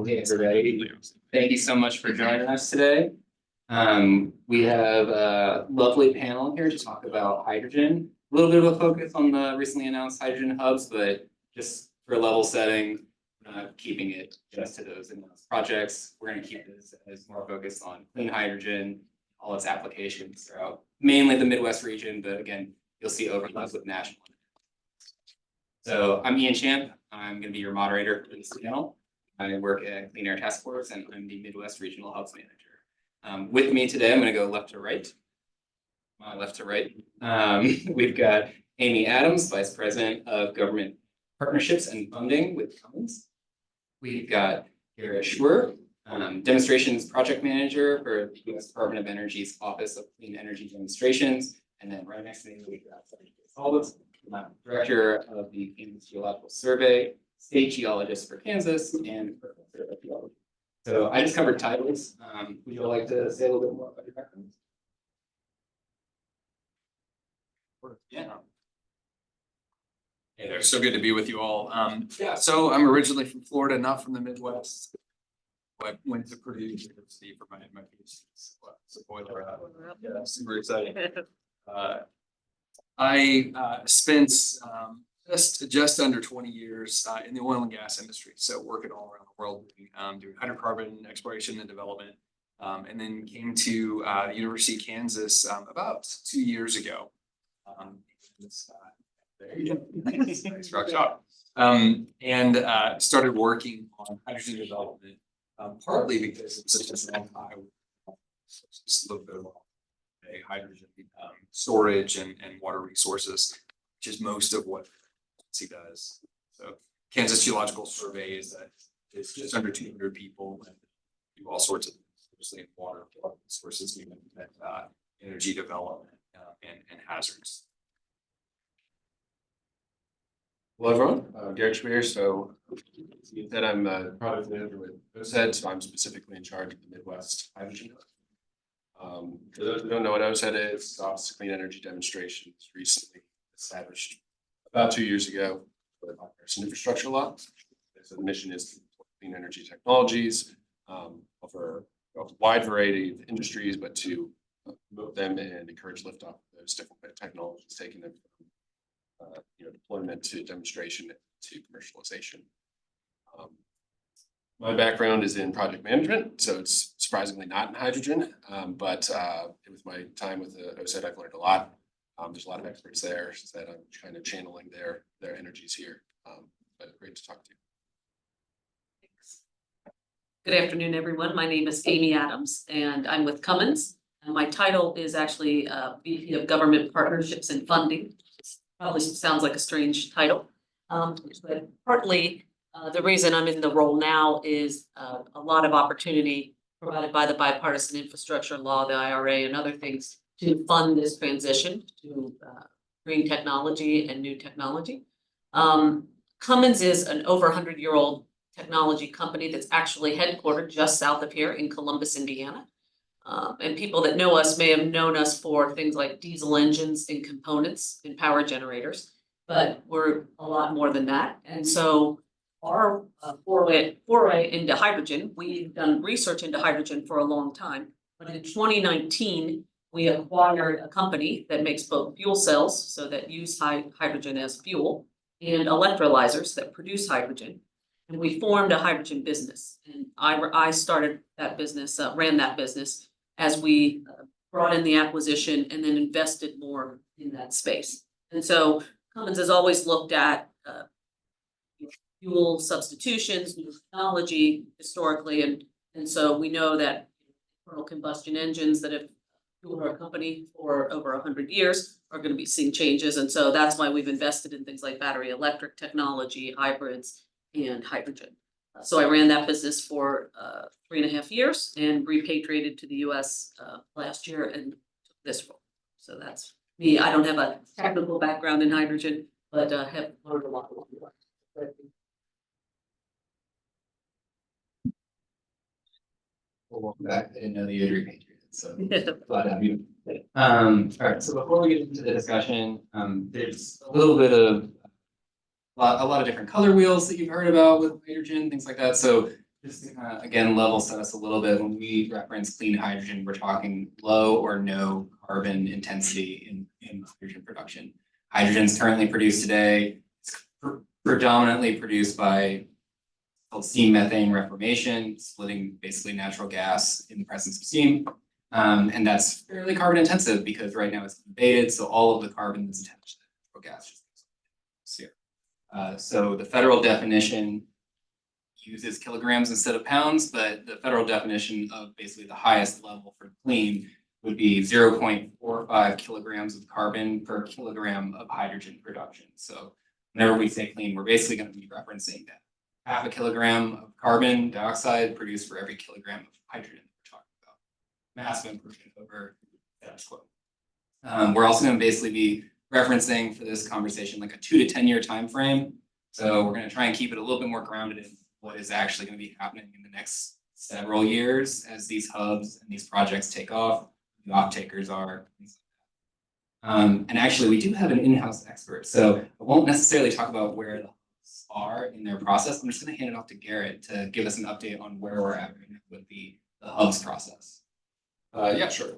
Hey, everybody. Thank you so much for joining us today. We have a lovely panel here to talk about hydrogen. A little bit of a focus on the recently announced hydrogen hubs, but just for level setting, keeping it just to those announced projects. We're going to keep this as more focused on clean hydrogen, all its applications throughout mainly the Midwest region, but again, you'll see overlaps with national. So I'm Ian Champ. I'm going to be your moderator for this panel. I work at Clean Air Task Force and I'm the Midwest Regional Hubs Manager. With me today, I'm going to go left to right. Left to right. We've got Amy Adams, Vice President of Government Partnerships and Funding with Cummins. We've got Garrett Schwer, Demonstrations Project Manager for the U.S. Department of Energy's Office of Clean Energy Demonstrations. And then right next to me, we've got Director of the Kansas Geological Survey, State Geologist for Kansas, and Professor of Geology. So I just covered titles. Would you like to say a little bit more about your background? Yeah. Hey there, so good to be with you all. So I'm originally from Florida, not from the Midwest. I went to Purdue University for my PhD. Spoiler alert. Yeah, super exciting. I spent just under 20 years in the oil and gas industry, so working all around the world, doing hydrocarbon exploration and development, and then came to the University of Kansas about 2 years ago. There you go. Nice rock shot. And started working on hydrogen development, partly because it's such a small time. Just a little bit of hydrogen storage and water resources, which is most of what he does. So Kansas Geological Survey is that it's just under 200 people and do all sorts of mostly in water sources, energy development and hazards. Hello, everyone. Garrett Schwer. So you said I'm a product manager with OSED, so I'm specifically in charge of the Midwest Hydrogen Hub. For those who don't know what OSED is, Office of Clean Energy Demonstrations recently established about 2 years ago for the bipartisan infrastructure law. So the mission is to deploy clean energy technologies over a wide variety of industries, but to promote them and encourage liftoff of those different technologies, taking them from deployment to demonstration to commercialization. My background is in project management, so it's surprisingly not in hydrogen, but with my time with the OSED, I've learned a lot. There's a lot of experts there that I'm kind of channeling their energies here. But great to talk to you. Thanks. Good afternoon, everyone. My name is Amy Adams, and I'm with Cummins. And my title is actually VP of Government Partnerships and Funding. Probably sounds like a strange title, but partly the reason I'm in the role now is a lot of opportunity provided by the bipartisan infrastructure law, the IRA, and other things to fund this transition to green technology and new technology. Cummins is an over 100-year-old technology company that's actually headquartered just south of here in Columbus, Indiana. And people that know us may have known us for things like diesel engines and components and power generators, but we're a lot more than that. And so our foray into hydrogen, we've done research into hydrogen for a long time, but in 2019, we acquired a company that makes both fuel cells, so that use hydrogen as fuel, and electrolyzers that produce hydrogen. And we formed a hydrogen business. And I started that business, ran that business as we brought in the acquisition and then invested more in that space. And so Cummins has always looked at fuel substitutions, new technology historically, and so we know that internal combustion engines that have fueled our company for over 100 years are going to be seeing changes, and so that's why we've invested in things like battery electric technology, hybrids, and hydrogen. So I ran that business for 3.5 years and repatriated to the U.S. Last year and took this role. So that's me. I don't have a technical background in hydrogen, but have learned a lot. Welcome back. I didn't know that you had repatriated, so glad to have you. All right, so before we get into the discussion, there's a little bit of a lot of different color wheels that you've heard about with hydrogen, things like that. So just to kind of, again, level set us a little bit, when we reference clean hydrogen, we're talking low or no carbon intensity in hydrogen production. Hydrogen is currently produced today, it's predominantly produced by called steam methane reformation, splitting basically natural gas in the presence of steam. And that's fairly carbon intensive because right now it's abated, so all of the carbon that's attached to the natural gas just goes here. So the federal definition uses kilograms instead of pounds, but the federal definition of basically the highest level for clean would be 0.45 kilograms of carbon per kilogram of hydrogen production. So whenever we say clean, we're basically going to be referencing that half a kilogram of carbon dioxide produced for every kilogram of hydrogen we're talking about. Massive improvement over status quo. We're also going to basically be referencing for this conversation like a 2 to 10 year time frame. So we're going to try and keep it a little bit more grounded in what is actually going to be happening in the next several years as these hubs and these projects take off, who the off-takers are, things like that. And actually, we do have an in-house expert, so I won't necessarily talk about where the hubs are in their process. I'm just going to hand it off to Garrett to give us an update on where we're at right now with the hubs process. Yeah, sure.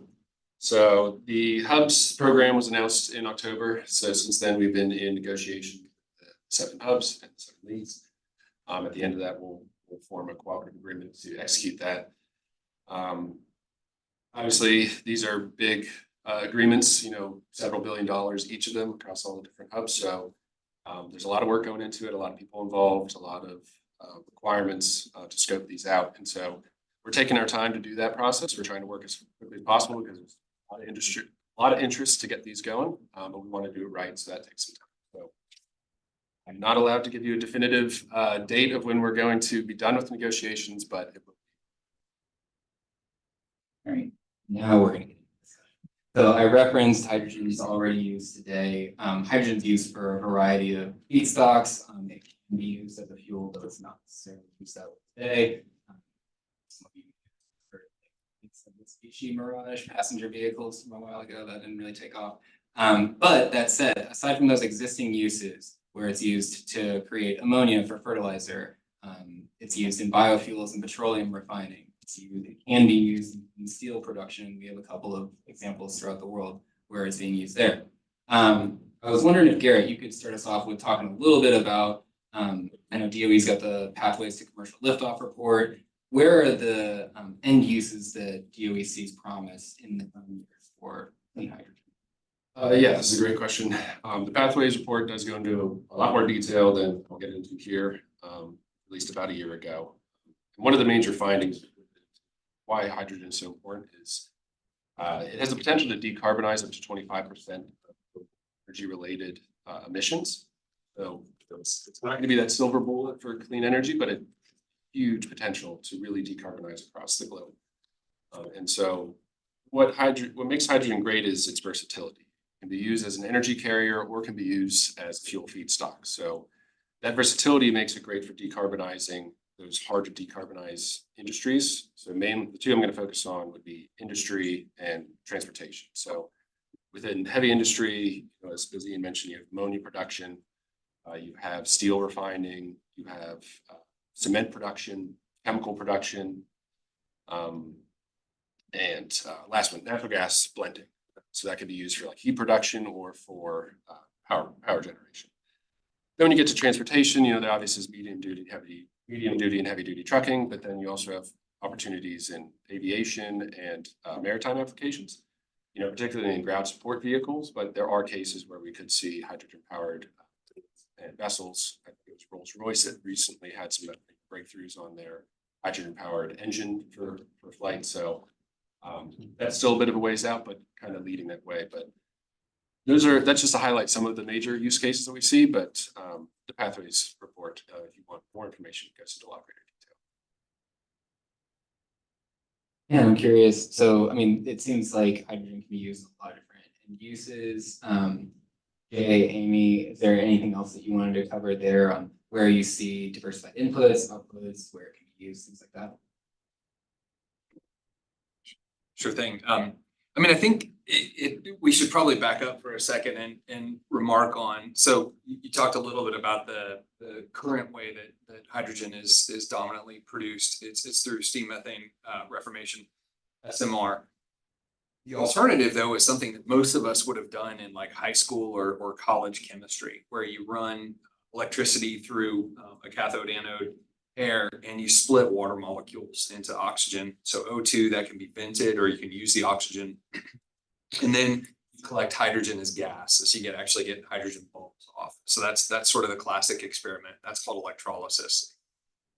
So the hubs program was announced in October. So since then, we've been in negotiation with the 7 hubs and 7 leads. At the end of that, we'll form a cooperative agreement to execute that. Obviously, these are big agreements, several $1 billion each of them across all the different hubs. So there's a lot of work going into it, a lot of people involved, a lot of requirements to scope these out. And so we're taking our time to do that process. We're trying to work as quickly as possible because there's a lot of interest to get these going, but we want to do it right. So that takes some time. So I'm not allowed to give you a definitive date of when we're going to be done with negotiations, but it will. All right, now we're going to get into this. So I referenced hydrogen is already used today. Hydrogen is used for a variety of feedstocks. It can be used as a fuel, but it's not necessarily used that way today. Some of you heard Mitsubishi Mirage passenger vehicles from a while ago that didn't really take off. But that said, aside from those existing uses where it's used to create ammonia for fertilizer, it's used in biofuels and petroleum refining. It can be used in steel production. We have a couple of examples throughout the world where it's being used there. I was wondering if Garrett, you could start us off with talking a little bit about, I know DOE's got the Pathways to Commercial Liftoff report. Where are the end uses that DOE sees promise in the coming years for clean hydrogen? Yeah, this is a great question. The Pathways report does go into a lot more detail than I'll get into here, at least about a year ago. And one of the major findings why hydrogen is so important is it has the potential to decarbonize up to 25% of energy-related emissions. So it's not going to be that silver bullet for clean energy, but it huge potential to really decarbonize across the globe. And so what makes hydrogen great is its versatility. It can be used as an energy carrier or can be used as fuel feedstock. So that versatility makes it great for decarbonizing those hard to decarbonize industries. So the two I'm going to focus on would be industry and transportation. So within heavy industry, as Ian mentioned, you have ammonia production, you have steel refining, you have cement production, chemical production, and last one, natural gas blending. So that could be used for like heat production or for power generation. Then when you get to transportation, there obviously is medium duty and heavy duty trucking, but then you also have opportunities in aviation and maritime applications, particularly in ground support vehicles, but there are cases where we could see hydrogen powered vessels. I think it was Rolls-Royce that recently had some breakthroughs on their hydrogen powered engine for flight. So that's still a bit of a ways out, but kind of leading that way. But that's just to highlight some of the major use cases that we see, but the Pathways report, if you want more information, goes into a lot greater detail. Yeah, I'm curious. So, I mean, it seems like hydrogen can be used in a lot of different end uses. Jay, Amy, is there anything else that you wanted to cover there on where you see diversified inputs, outputs, where it can be used, things like that? Sure thing. I mean, I think we should probably back up for a second and remark on, so you talked a little bit about the current way that hydrogen is dominantly produced. It's through steam methane reformation, SMR. The alternative, though, is something that most of us would have done in like high school or college chemistry, where you run electricity through a cathode anode pair and you split water molecules into oxygen. So O2 that can be vented, or you can use the oxygen. And then you collect hydrogen as gas, so you actually get hydrogen bubbles off. So that's sort of the classic experiment. That's called electrolysis.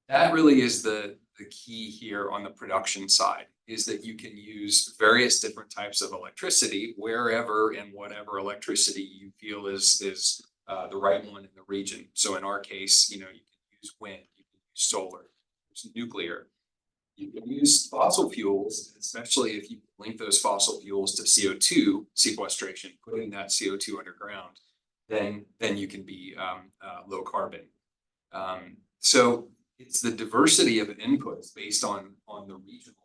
That really is the key here on the production side, is that you can use various different types of electricity wherever and whatever electricity you feel is the right one in the region. So in our case, you can use wind, you can use solar, use nuclear. You can use fossil fuels, especially if you link those fossil fuels to CO2 sequestration, putting that CO2 underground, then you can be low carbon. So it's the diversity of inputs based on the regional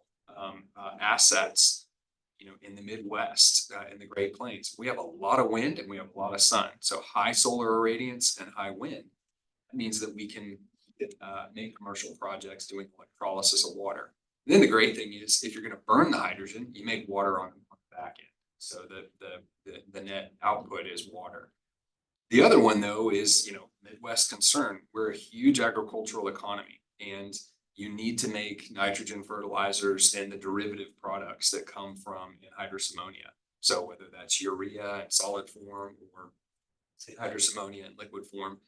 assets, in the Midwest, in the Great Plains. We have a lot of wind and we have a lot of sun. So high solar irradiance and high wind. That means that we can make commercial projects doing electrolysis of water. And then the great thing is, if you're going to burn the hydrogen, you make water on the back end. So the net output is water. The other one, though, is, Midwest concern. We're a huge agricultural economy, and you need to make nitrogen fertilizers and the derivative products that come from anhydrous ammonia. So whether that's urea in solid form or hydrous ammonia in liquid form,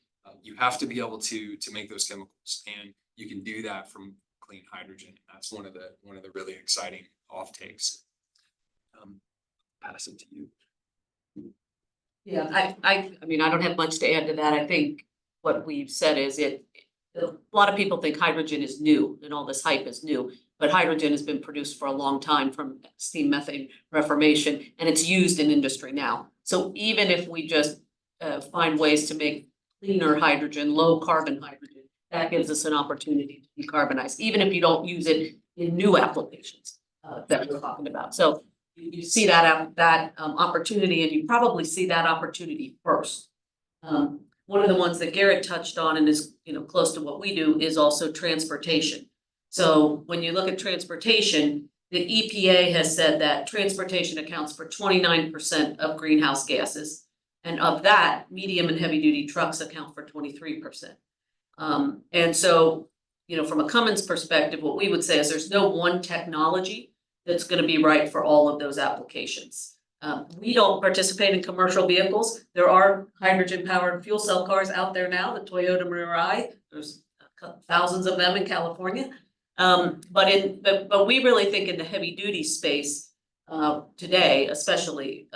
you have to be able to make those chemicals, and you can do that from clean hydrogen. That's one of the really exciting off takes. Pass it to you. Yeah, I mean, I don't have much to add to that. I think what we've said is a lot of people think hydrogen is new and all this hype is new, but hydrogen has been produced for a long time from steam methane reformation, and it's used in industry now. So even if we just find ways to make cleaner hydrogen, low carbon hydrogen, that gives us an opportunity to decarbonize, even if you don't use it in new applications that we're talking about. So you see that opportunity, and you probably see that opportunity first. One of the ones that Garrett touched on and is close to what we do is also transportation. So when you look at transportation, the EPA has said that transportation accounts for 29% of greenhouse gases. And of that, medium and heavy duty trucks account for 23%. And so, from a Cummins perspective, what we would say is there's no one technology that's going to be right for all of those applications. We don't participate in commercial vehicles. There are hydrogen powered fuel cell cars out there now, the Toyota Mirai. There's thousands of them in California. But we really think in the heavy duty space today, especially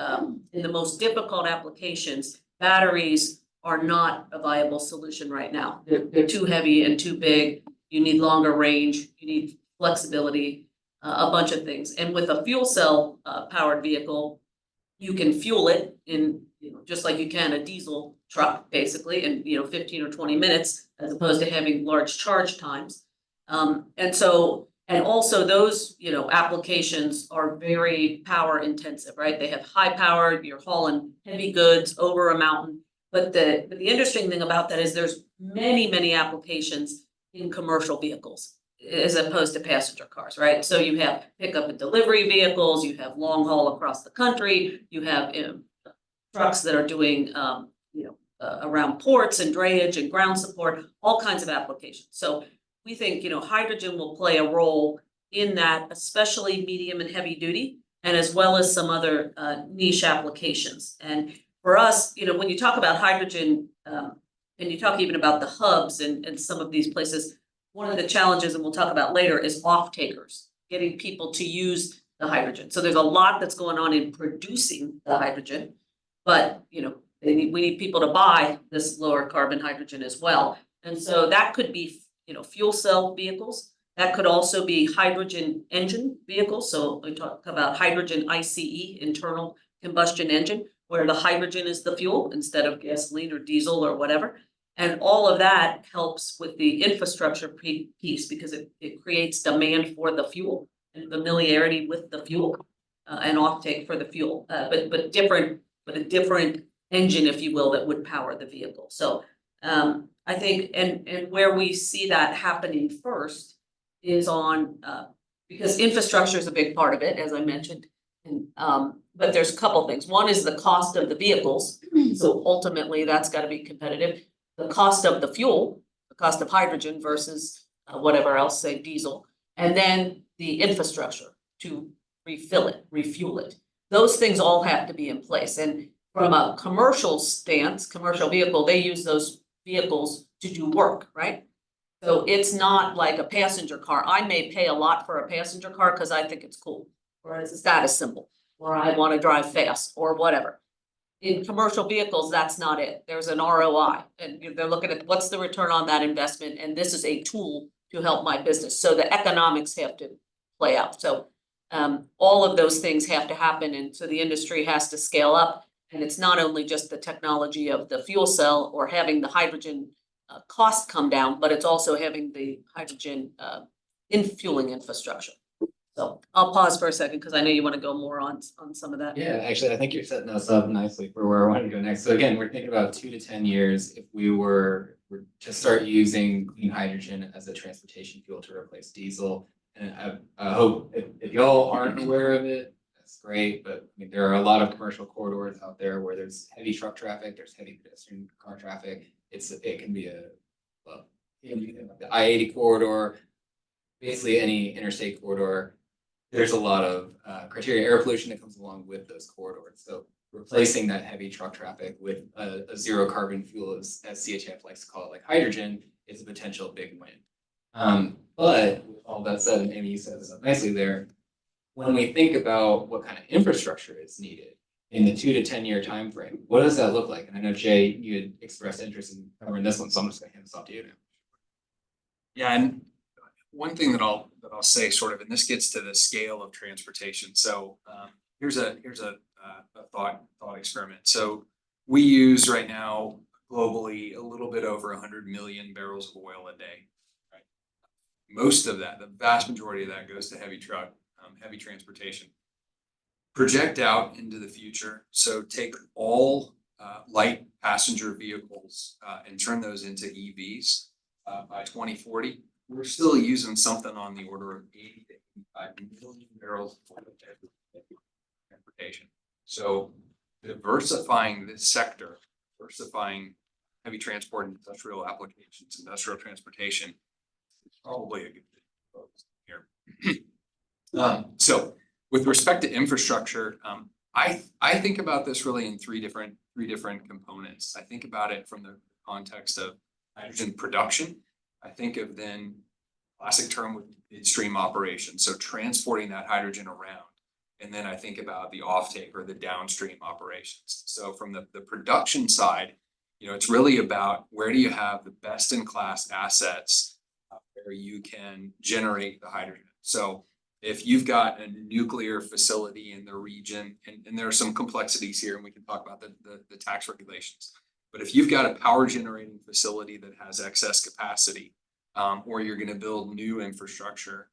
in the most difficult applications, batteries are not a viable solution right now. They're too heavy and too big. You need longer range, you need flexibility, a bunch of things. And with a fuel cell powered vehicle, you can fuel it in, just like you can a diesel truck, basically, in 15 or 20 minutes, as opposed to having large charge times. And also those, applications are very power intensive, right? They have high power, you're hauling heavy goods over a mountain. But the interesting thing about that is there's many applications in commercial vehicles as opposed to passenger cars, right? So you have pickup and delivery vehicles, you have long haul across the country, you have trucks that are doing, around ports and drayage and ground support, all kinds of applications. So we think, hydrogen will play a role in that, especially medium and heavy duty, and as well as some other niche applications. And for us, when you talk about hydrogen, and you talk even about the hubs and some of these places, one of the challenges, and we'll talk about later, is off-takers, getting people to use the hydrogen. So there's a lot that's going on in producing the hydrogen, but we need people to buy this lower carbon hydrogen as well. And so that could be fuel cell vehicles. That could also be hydrogen engine vehicles. So we talk about hydrogen ICE, internal combustion engine, where the hydrogen is the fuel instead of gasoline or diesel or whatever. And all of that helps with the infrastructure piece because it creates demand for the fuel and familiarity with the fuel. an offtake for the fuel, but a different engine, if you will, that would power the vehicle. So I think, and where we see that happening first is on, because infrastructure is a big part of it, as I mentioned. And, but there's a couple things. One is the cost of the vehicles. So ultimately, that's gotta be competitive. The cost of the fuel, the cost of hydrogen versus whatever else, say diesel. And then the infrastructure to refuel it. Those things all have to be in place. And from a commercial stance, commercial vehicle, they use those vehicles to do work, right? So it's not like a passenger car. I may pay a lot for a passenger car because I think it's cool, or it's a status symbol, or I want to drive fast, or whatever. In commercial vehicles, that's not it. There's an ROI, and they're looking at what's the return on that investment, and this is a tool to help my business. So the economics have to play out. So all of those things have to happen, and so the industry has to scale up. And it's not only just the technology of the fuel cell or having the hydrogen cost come down, but it's also having the hydrogen fueling infrastructure. So I'll pause for a second because I know you want to go more on some of that. Yeah, actually, I think you're setting us up nicely for where I want to go next. So again, we're thinking about 2 to 10 years if we were to start using clean hydrogen as a transportation fuel to replace diesel. And I hope if y'all aren't aware of it, that's great. But I mean, there are a lot of commercial corridors out there where there's heavy truck traffic, there's heavy pedestrian car traffic. It can be the I-80 corridor, basically any interstate corridor. There's a lot of criteria air pollution that comes along with those corridors. So replacing that heavy truck traffic with a zero carbon fuel, as CHF likes to call it, like hydrogen, is a potential big win. But with all that said, and Amy, you set this up nicely there, when we think about what kind of infrastructure is needed in the 2 to 10 year time frame, what does that look like? And I know Jay, you had expressed interest in covering this one, so I'm just gonna hand this off to you now. Yeah, and one thing that I'll say sort of, and this gets to the scale of transportation. So here's a thought experiment. So we use right now globally a little bit over 100 million barrels of oil a day. Right? Most of that, the vast majority of that, goes to heavy transportation. Project out into the future. So take all light passenger vehicles and turn those into EVs by 2040. We're still using something on the order of 80 to 85 million barrels of oil transportation. So diversifying this sector, diversifying heavy transport and industrial applications, industrial transportation, is probably a good thing here. So with respect to infrastructure, I think about this really in three different components. I think about it from the context of hydrogen production. I think of then classic term with midstream operations, so transporting that hydrogen around. And then I think about the offtake or the downstream operations. So from the production side, it's really about where do you have the best in class assets where you can generate the hydrogen. So if you've got a nuclear facility in the region, and there are some complexities here, and we can talk about the tax regulations. But if you've got a power generating facility that has excess capacity, or you're going to build new infrastructure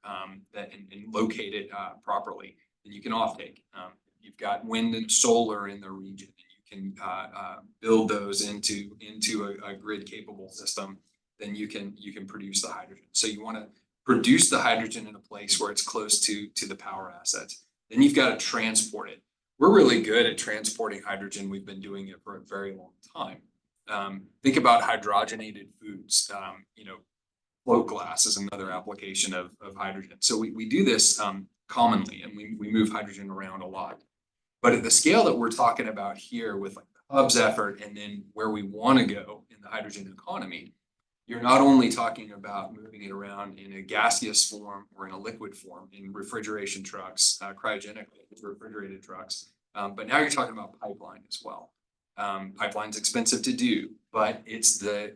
that and locate it properly, then you can offtake. You've got wind and solar in the region, and you can build those into a grid capable system. Then you can produce the hydrogen. So you want to produce the hydrogen in a place where it's close to the power assets. Then you've got to transport it. We're really good at transporting hydrogen. We've been doing it for a very long time. Think about hydrogenated foods. Float glass is another application of hydrogen. So we do this commonly, and we move hydrogen around a lot. But at the scale that we're talking about here with like the hubs effort and then where we want to go in the hydrogen economy, you're not only talking about moving it around in a gaseous form or in a liquid form in refrigeration trucks, cryogenically refrigerated trucks, but now you're talking about pipeline as well. Pipeline's expensive to do, but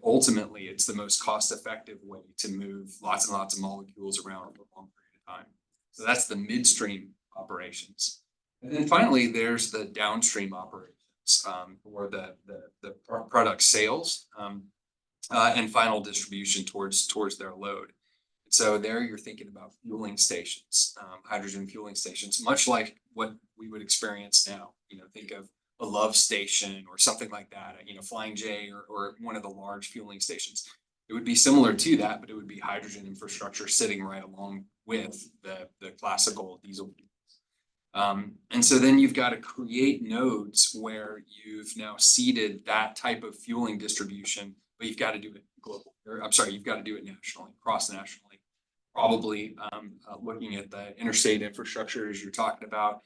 ultimately it's the most cost-effective way to move lots and lots of molecules around for a long period of time. So that's the midstream operations. And then finally, there's the downstream operations, or the product sales, and final distribution towards their load. So there you're thinking about fueling stations, hydrogen fueling stations, much like what we would experience now. Think of a Love station or something like that, Flying J or one of the large fueling stations. It would be similar to that, but it would be hydrogen infrastructure sitting right along with the classical diesel. And so then you've got to create nodes where you've now seeded that type of fueling distribution, but you've got to do it global, or I'm sorry, you've got to do it nationally, cross-nationally. Probably looking at the interstate infrastructure as you're talking about.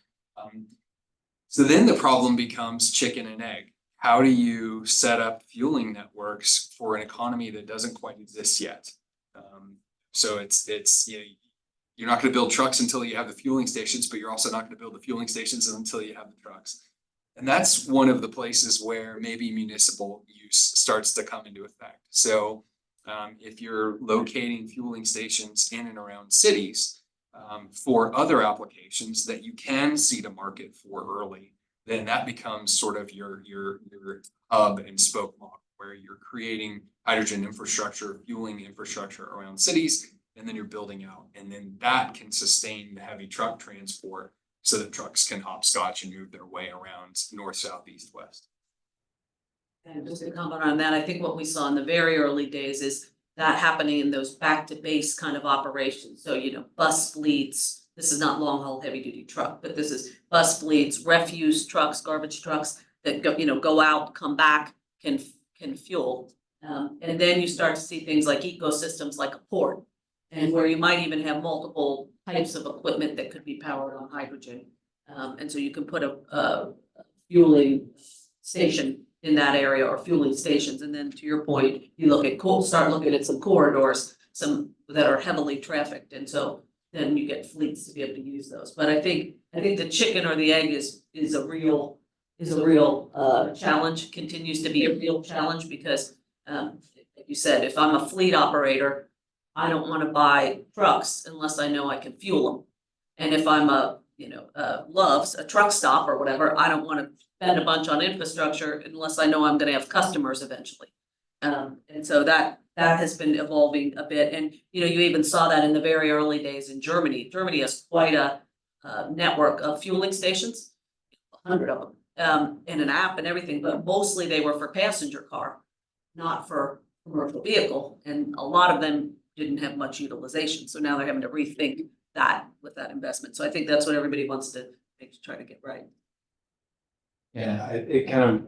So then the problem becomes chicken and egg. How do you set up fueling networks for an economy that doesn't quite exist yet? So it's you're not going to build trucks until you have the fueling stations, but you're also not going to build the fueling stations until you have the trucks. And that's one of the places where maybe municipal use starts to come into effect. So if you're locating fueling stations in and around cities for other applications that you can seed a market for early, then that becomes sort of your hub and spoke model, where you're creating hydrogen infrastructure, fueling infrastructure around cities, and then you're building out. And then that can sustain the heavy truck transport so that trucks can hopscotch and move their way around north, south, east, west. And just to comment on that, I think what we saw in the very early days is that happening in those back to base kind of operations. So, bus fleets, this is not long haul heavy duty truck, but this is bus fleets, refuse trucks, garbage trucks that go out, come back, can fuel. And then you start to see things like ecosystems like a port, and where you might even have multiple types of equipment that could be powered on hydrogen. And so you can put a fueling station in that area, or fueling stations. And then to your point, you start looking at some corridors, some that are heavily trafficked. And so then you get fleets to be able to use those. But I think the chicken or the egg is a real challenge, continues to be a real challenge, because like you said, if I'm a fleet operator, I don't want to buy trucks unless I know I can fuel them. And if I'm a Love's, a truck stop or whatever, I don't want to spend a bunch on infrastructure unless I know I'm going to have customers eventually. And so that has been evolving a bit. And, you even saw that in the very early days in Germany. Germany has quite a network of fueling stations, 100 of them, and an app and everything, but mostly they were for passenger car, not for commercial vehicle. And a lot of them didn't have much utilization. So now they're having to rethink that with that investment. So I think that's what everybody wants to try to get right. Yeah,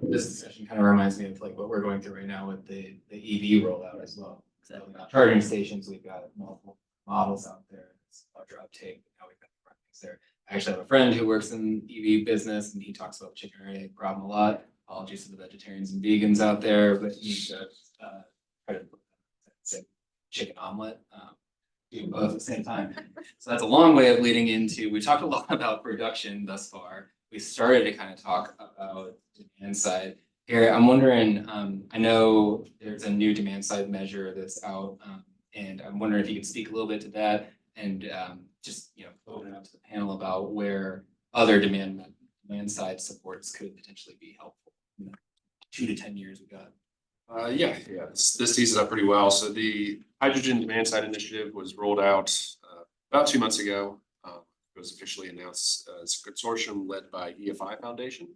this discussion kind of reminds me of like what we're going through right now with the EV rollout as well. So charging stations, we've got multiple models out there, it's larger uptake, now we've got different things there. I actually have a friend who works in EV business, and he talks about chicken or egg problem a lot. Apologies to the vegetarians and vegans out there, but you should try to say chicken omelet. Do both at the same time. So that's a long way of leading into, we talked a lot about production thus far. We started to kind of talk about demand side. Here, I'm wondering, I know there's a new demand side measure that's out, and I'm wondering if you could speak a little bit to that, and just open it up to the panel about where other demand side supports could potentially be helpful. 2 to 10 years we got. This teases it up pretty well. So the hydrogen demand side initiative was rolled out about 2 months ago. It was officially announced as a consortium led by EFI Foundation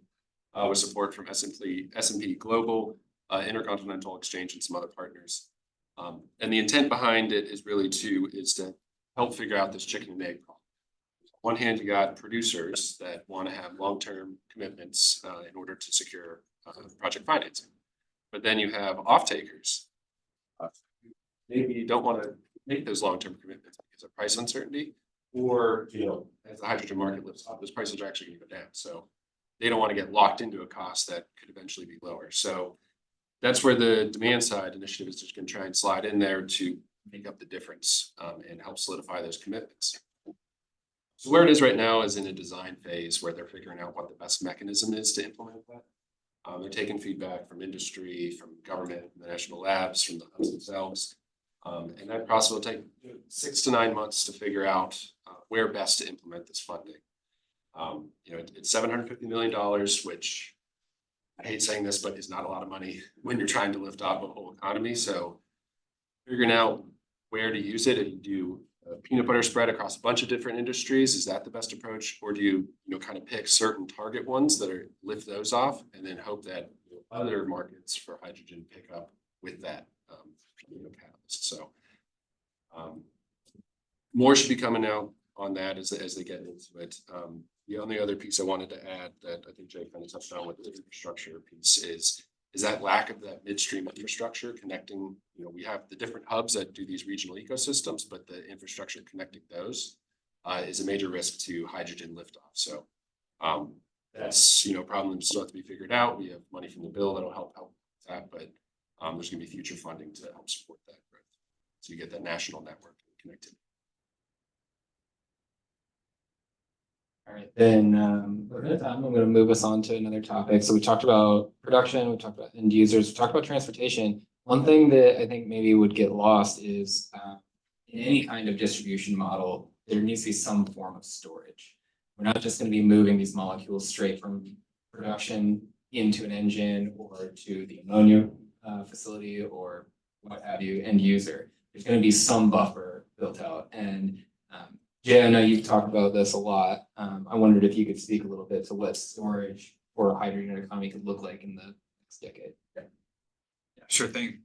with support from S&P Global, Intercontinental Exchange, and some other partners. And the intent behind it is really to help figure out this chicken and egg problem. On one hand, you got producers that want to have long-term commitments in order to secure project financing. But then you have off-takers. Maybe you don't want to make those long-term commitments because of price uncertainty, or as the hydrogen market lifts up, those prices are actually going to go down. So they don't want to get locked into a cost that could eventually be lower. So that's where the demand side initiative is just going to try and slide in there to make up the difference and help solidify those commitments. So where it is right now is in a design phase where they're figuring out what the best mechanism is to implement that. They're taking feedback from industry, from government, from the national labs, from the hubs themselves. And that process will take 6 to 9 months to figure out where best to implement this funding. It's $750 million, which I hate saying this, but is not a lot of money when you're trying to lift off a whole economy. So figuring out where to use it, and you do a peanut butter spread across a bunch of different industries, is that the best approach? Or do you, kind of pick certain target ones that are, lift those off and then hope that other markets for hydrogen pick up with that, catalyst? So more should be coming out on that as they get into it. The only other piece I wanted to add that I think Jay kind of touched on with the infrastructure piece is that lack of that midstream infrastructure connecting, we have the different hubs that do these regional ecosystems, but the infrastructure connecting those is a major risk to hydrogen liftoff. So that's, problems still have to be figured out. We have money from the bill that'll help with that, but there's gonna be future funding to help support that growth. So you get that national network connected. All right, then I'm gonna move us on to another topic. So we talked about production, we talked about end users, we talked about transportation. One thing that I think maybe would get lost is in any kind of distribution model, there needs to be some form of storage. We're not just gonna be moving these molecules straight from production into an engine or to the ammonia facility or what have you, end user. There's gonna be some buffer built out. And Jay, I know you've talked about this a lot. I wondered if you could speak a little bit to what storage for a hydrogen economy could look like in the next decade. Yeah, sure thing.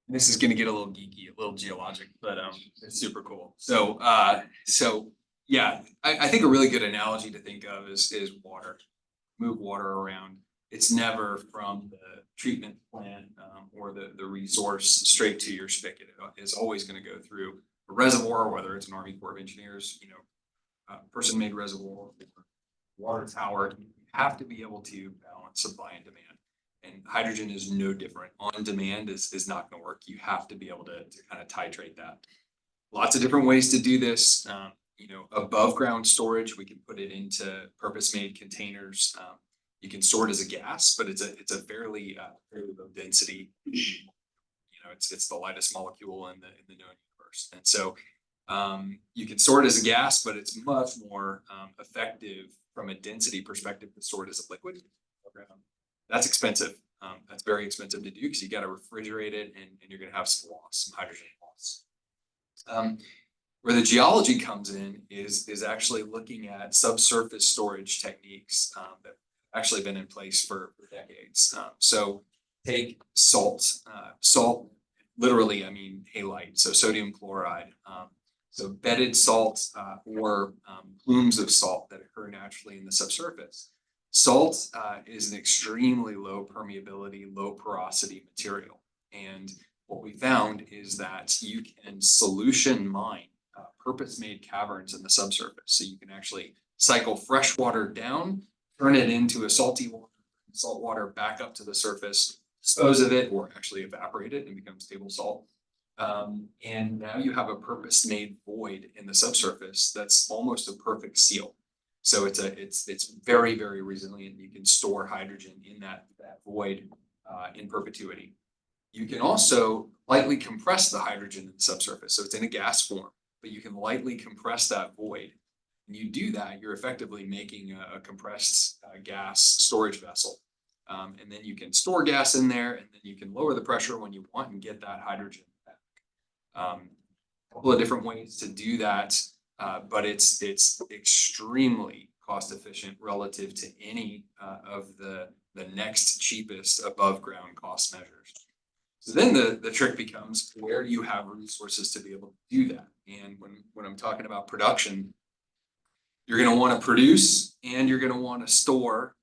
This is gonna get a little geeky, a little geologic, but it's super cool. So yeah, I think a really good analogy to think of is water. Move water around. It's never from the treatment plant or the resource straight to your spigot. It is always gonna go through a reservoir, whether it's an Army Corps of Engineers, person-made reservoir, water tower. You have to be able to balance supply and demand. And hydrogen is no different. On demand is not going to work. You have to be able to kind of titrate that. Lots of different ways to do this. Above ground storage, we can put it into purpose-made containers. You can store it as a gas, but it's a fairly low density. It's the lightest molecule in the known universe. And so you can store it as a gas, but it's much more effective from a density perspective to store it as a liquid. That's expensive. That's very expensive to do because you got to refrigerate it and you're going to have some hydrogen loss. Where the geology comes in is actually looking at subsurface storage techniques that have actually been in place for decades. So take salt, literally, I mean halite, so sodium chloride. So bedded salt or plumes of salt that occur naturally in the subsurface. Salt is an extremely low permeability, low porosity material. And what we found is that you can solution mine purpose-made caverns in the subsurface. So you can actually cycle fresh water down, turn it into a salty water, salt water back up to the surface, dispose of it, or actually evaporate it and becomes table salt. And now you have a purpose-made void in the subsurface that's almost a perfect seal. So it's very, very resilient. You can store hydrogen in that void in perpetuity. You can also lightly compress the hydrogen in the subsurface. So it's in a gas form, but you can lightly compress that void. When you do that, you're effectively making a compressed gas storage vessel. And then you can store gas in there, and then you can lower the pressure when you want and get that hydrogen back. A couple of different ways to do that, but it's extremely cost efficient relative to any of the next cheapest above ground cost measures. So then the trick becomes, where do you have resources to be able to do that? And when I'm talking about production, you're going to want to produce and you're going to want to store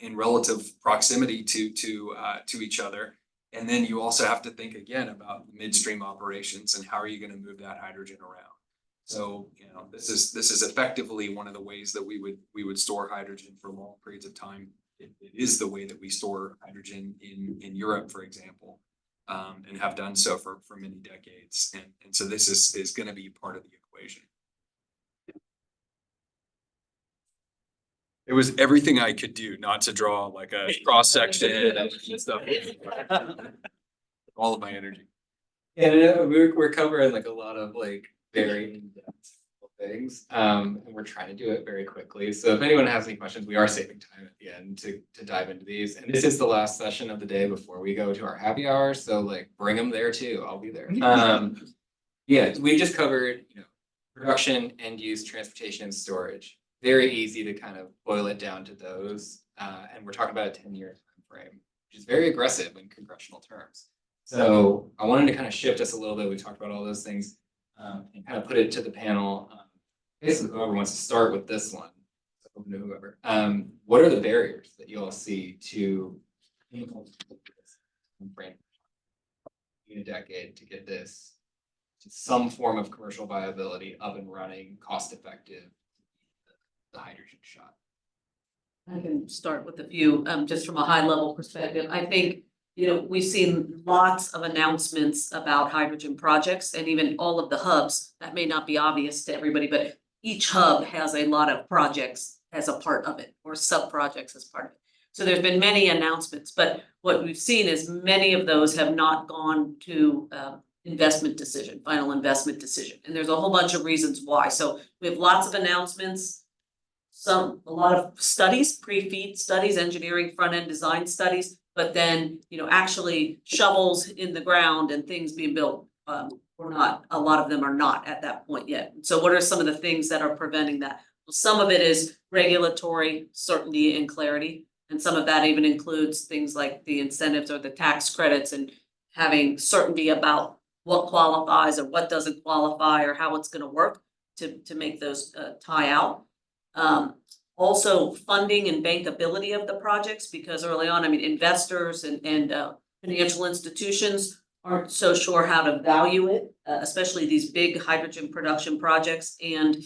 in relative proximity to each other. And then you also have to think again about midstream operations and how are you going to move that hydrogen around. So this is effectively one of the ways that we would store hydrogen for long periods of time. It is the way that we store hydrogen in Europe, for example, and have done so for many decades. And so this is going to be part of the equation. It was everything I could do not to draw like a cross section and stuff. All of my energy. Yeah, we're covering like a lot of like very in-depth things. And we're trying to do it very quickly. So if anyone has any questions, we are saving time at yeah, and to dive into these. And this is the last session of the day before we go to our happy hour, so like bring them there too. I'll be there. Yeah, we just covered, production, end use, transportation, and storage. Very easy to kind of boil it down to those. And we're talking about a 10-year time frame, which is very aggressive in congressional terms. So I wanted to kind of shift us a little bit. We talked about all those things, and kind of put it to the panel. Basically, whoever wants to start with this one, open to whoever. What are the barriers that you all see to implement this frame in a decade to get this to some form of commercial viability, up and running, cost effective, the hydrogen shot? I can start with a few, just from a high level perspective. I think, we've seen lots of announcements about hydrogen projects and even all of the hubs. That may not be obvious to everybody, but each hub has a lot of projects as a part of it or sub-projects as part of it. So there's been many announcements, but what we've seen is many of those have not gone to final investment decision. And there's a whole bunch of reasons why. So we have lots of announcements, a lot of studies, pre-feed studies, engineering, front-end design studies, but then, actually shovels in the ground and things being built, or not, a lot of them are not at that point yet. So what are some of the things that are preventing that? Well, some of it is regulatory certainty and clarity. And some of that even includes things like the incentives or the tax credits and having certainty about what qualifies or what doesn't qualify or how it's going to work to make those tie out. Also funding and bankability of the projects, because early on, investors and financial institutions aren't so sure how to value it, especially these big hydrogen production projects, and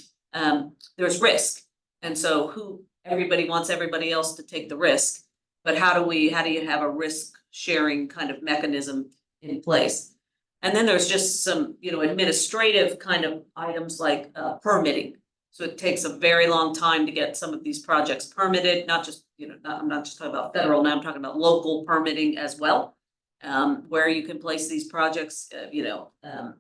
there's risk. And so everybody wants everybody else to take the risk, but how do you have a risk sharing kind of mechanism in place? And then there's just some, administrative kind of items like permitting. So it takes a very long time to get some of these projects permitted, not just, I'm not just talking about federal now, I'm talking about local permitting as well. Where you can place these projects, kind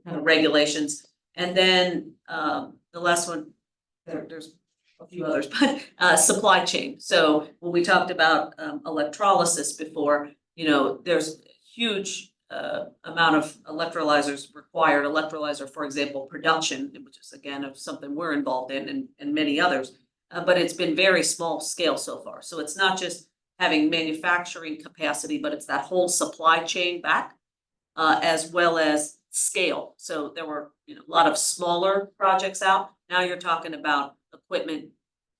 of regulations. And then the last one, there's a few others, but supply chain. So when we talked about electrolysis before, there's huge amount of electrolyzers required, electrolyzer, for example, production, which is again of something we're involved in and many others, but it's been very small scale so far. So it's not just having manufacturing capacity, but it's that whole supply chain back, as well as scale. So there were a lot of smaller projects out. Now you're talking about equipment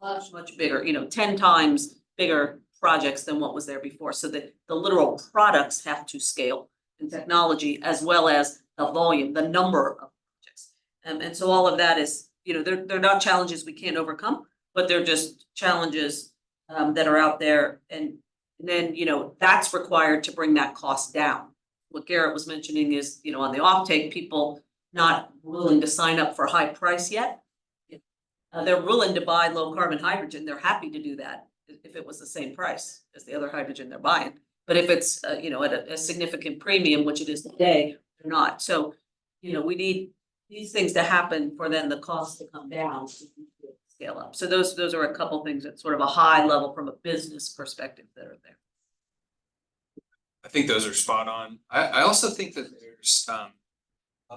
much bigger, 10 times bigger projects than what was there before. So that the literal products have to scale in technology, as well as the volume, the number of projects. And so all of that is, they're not challenges we can't overcome, but they're just challenges that are out there. And then, that's required to bring that cost down. What Garrett was mentioning is, on the offtake, people not willing to sign up for high price yet. They're willing to buy low carbon hydrogen. They're happy to do that if it was the same price as the other hydrogen they're buying. But if it's, at a significant premium, which it is today, they're not. So, we need these things to happen for then the cost to come down to scale up. So those are a couple things at sort of a high level from a business perspective that are there. I think those are spot on. I also think that there's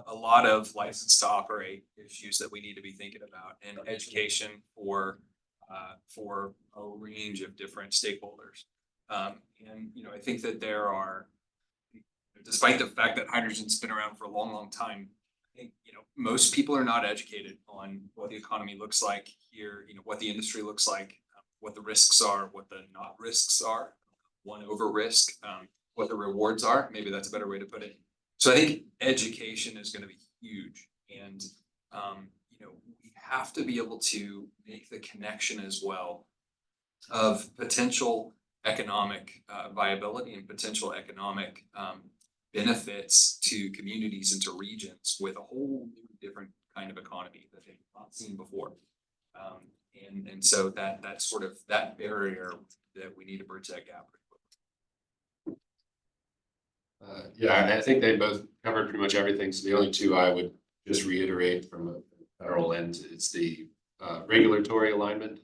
a lot of license to operate issues that we need to be thinking about, and education for a range of different stakeholders. And I think that there are, despite the fact that hydrogen's been around for a long time, I think most people are not educated on what the economy looks like here, what the industry looks like, what the risks are, what the not risks are, one over risk, what the rewards are. Maybe that's a better way to put it. So I think education is going to be huge, and we have to be able to make the connection as well of potential economic viability and potential economic benefits to communities and to regions with a whole new different kind of economy that they've not seen before. And so that's sort of that barrier that we need to bridge that gap. Yeah, I think they both covered pretty much everything. So the only two I would just reiterate from a federal end, it's the regulatory alignment.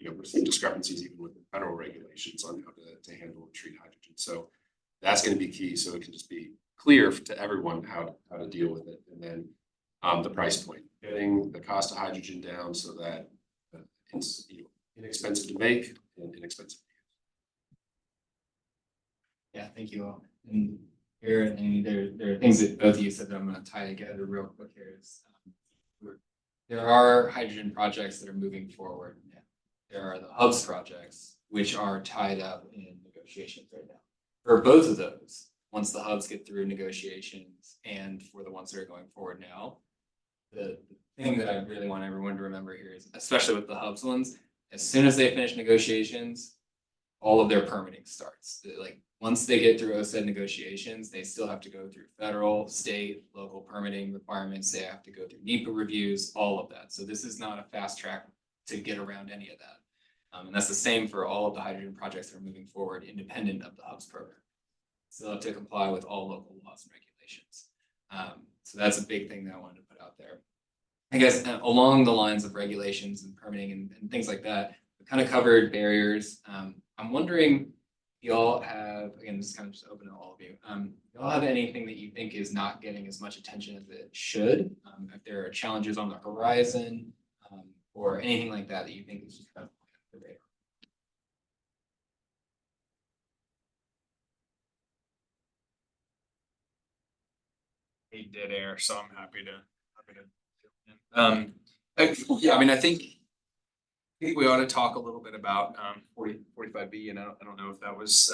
We're seeing discrepancies even with the federal regulations on how to handle and treat hydrogen. So that's going to be key. So it can just be clear to everyone how to deal with it. And then the price point, getting the cost of hydrogen down so that it's inexpensive to make and inexpensive. Yeah, thank you all. And here, and there are things that both of you said that I'm gonna tie together real quick here is, there are hydrogen projects that are moving forward. There are the hubs projects, which are tied up in negotiations right now. For both of those, once the hubs get through negotiations and for the ones that are going forward now, the thing that I really want everyone to remember here is, especially with the hubs ones, as soon as they finish negotiations, all of their permitting starts. Like, once they get through OSED negotiations, they still have to go through federal, state, local permitting requirements. They have to go through NEPA reviews, all of that. So this is not a fast track to get around any of that. And that's the same for all of the hydrogen projects that are moving forward, independent of the hubs program. Still have to comply with all local laws and regulations. So that's a big thing that I wanted to put out there. I guess along the lines of regulations and permitting and things like that, we kind of covered barriers. I'm wondering, y'all have, again, this is kind of just open to all of you. Y'all have anything that you think is not getting as much attention as it should? If there are challenges on the horizon, or anything like that that you think is just kind of the radar? Dead air, so I'm happy to. Yeah, I mean, I think we ought to talk a little bit about 45B, and I don't know if that was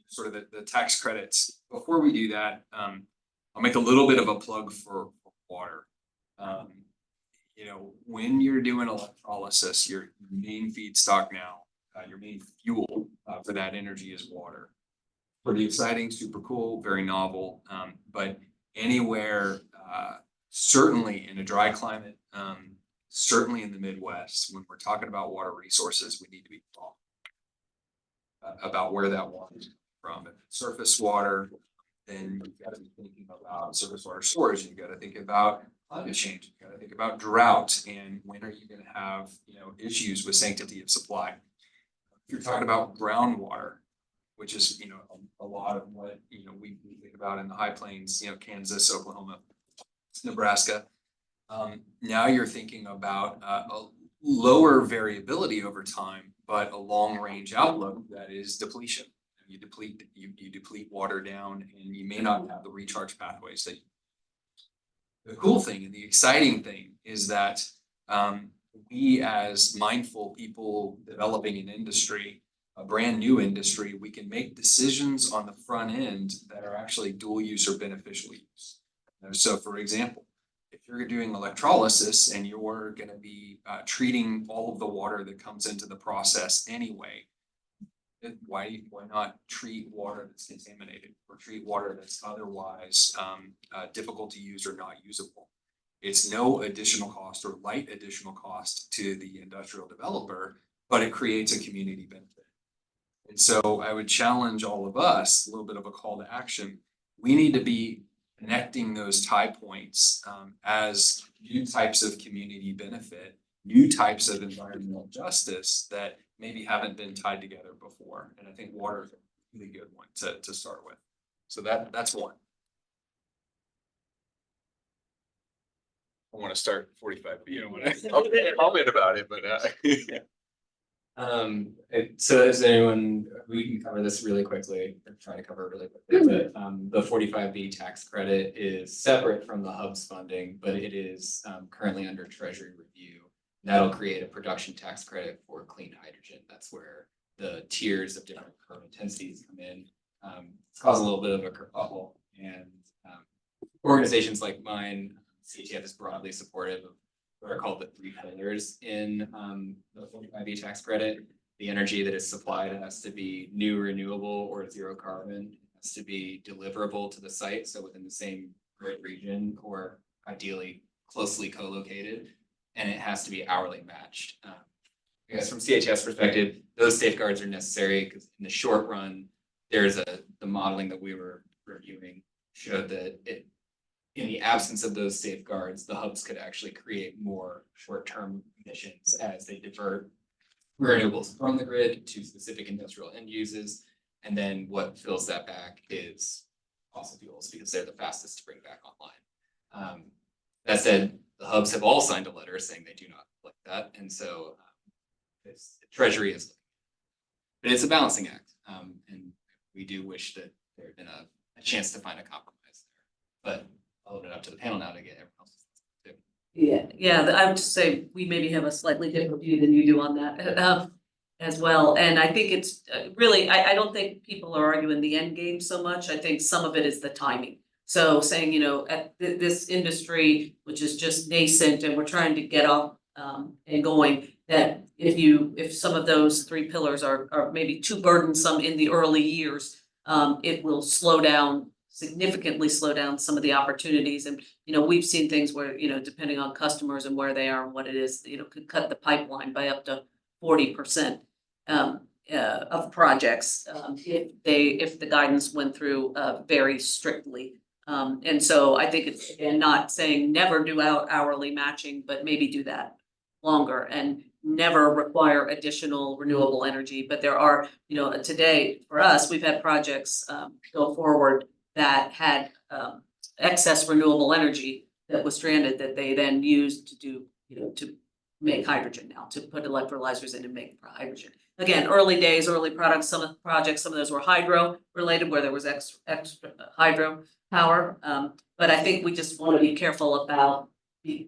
sort of the tax credits. Before we do that, I'll make a little bit of a plug for water. When you're doing electrolysis, your main feedstock now, your main fuel for that energy is water. Pretty exciting, super cool, very novel, but anywhere, certainly in a dry climate, certainly in the Midwest, when we're talking about water resources, we need to be thoughtful about where that water is from. If it's surface water, then you've got to be thinking about surface water storage. You've got to think about climate change. You've got to think about drought, and when are you going to have issues with sanctity of supply. If you're talking about groundwater, which is a lot of what we think about in the high plains, Kansas, Oklahoma, Nebraska. Now you're thinking about a lower variability over time, but a long range outlook that is depletion. You deplete water down, and you may not have the recharge pathways that. The cool thing and the exciting thing is that we, as mindful people developing an industry, a brand new industry, we can make decisions on the front end that are actually dual use or beneficial use. So for example, if you're doing electrolysis and you're going to be treating all of the water that comes into the process anyway, why not treat water that's contaminated or treat water that's otherwise difficult to use or not usable? It's no additional cost or light additional cost to the industrial developer, but it creates a community benefit. And so I would challenge all of us, a little bit of a call to action. We need to be connecting those tie points as new types of community benefit, new types of environmental justice that maybe haven't been tied together before. And I think water is a really good one to start with. So that's one. I want to start 45B. I'll comment about it, but So is anyone, we can cover this really quickly, or try to cover it really quickly, but the 45B tax credit is separate from the hubs funding, but it is currently under Treasury review. That'll create a production tax credit for clean hydrogen. That's where the tiers of different carbon intensities come in. It's caused a little bit of a kerfuffle, and organizations like mine, CTF, is broadly supportive of what are called the 3 pillars in the 45B tax credit. The energy that is supplied has to be new, renewable, or zero carbon. It has to be deliverable to the site, so within the same grid region, or ideally closely co-located, and it has to be hourly matched. I guess from CHS perspective, those safeguards are necessary because in the short run, the modeling that we were reviewing showed that in the absence of those safeguards, the hubs could actually create more short-term emissions as they divert renewables from the grid to specific industrial end uses. And then what fills that back is fossil fuels because they're the fastest to bring back online. That said, the hubs have all signed a letter saying they do not like that. And so the Treasury is, but it's a balancing act. And we do wish that there had been a chance to find a compromise there. But I'll open it up to the panel now to get everyone else's too. Yeah, I would just say we maybe have a slightly different view than you do on that as well. And I think it's really, I don't think people are arguing the end game so much. I think some of it is the timing. So saying, at this industry, which is just nascent and we're trying to get off and going, that if some of those three pillars are maybe too burdensome in the early years, it will significantly slow down some of the opportunities. And, we've seen things where, depending on customers and where they are and what it is, could cut the pipeline by up to 40% of projects if the guidance went through very strictly. And so I think it's, again, not saying never do hourly matching, but maybe do that longer and never require additional renewable energy. But there are, today for us, we've had projects go forward that had excess renewable energy that was stranded that they then used to do, to make hydrogen now, to put electrolyzers in and make hydrogen. Again, early days, early products, some of those were hydro related where there was extra hydro power. But I think we just want to be careful about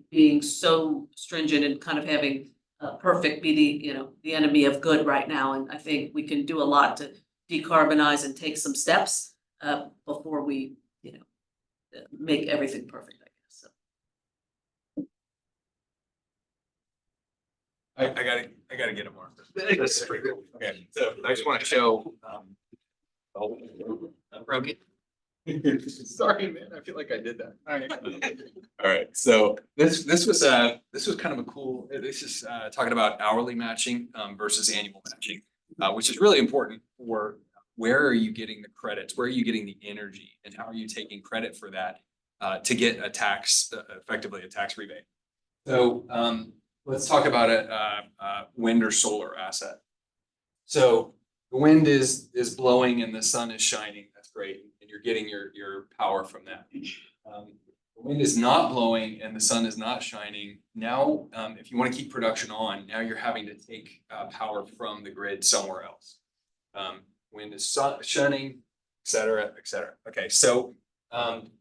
being so stringent and kind of having perfect be the enemy of good right now. And I think we can do a lot to decarbonize and take some steps before we, make everything perfect, I guess. So. I gotta get it more. This is pretty cool. Okay, so I just want to show. Broke it. Sorry, man. I feel like I did that. All right. So this was kind of a cool. This is talking about hourly matching versus annual matching, which is really important for where are you getting the credits, where are you getting the energy, and how are you taking credit for that to get a tax, effectively a tax rebate. So let's talk about a wind or solar asset. So the wind is blowing and the sun is shining. That's great, and you're getting your power from that. The wind is not blowing and the sun is not shining. Now, if you want to keep production on, now you're having to take power from the grid somewhere else. Wind is shining, et cetera, et cetera. Okay, so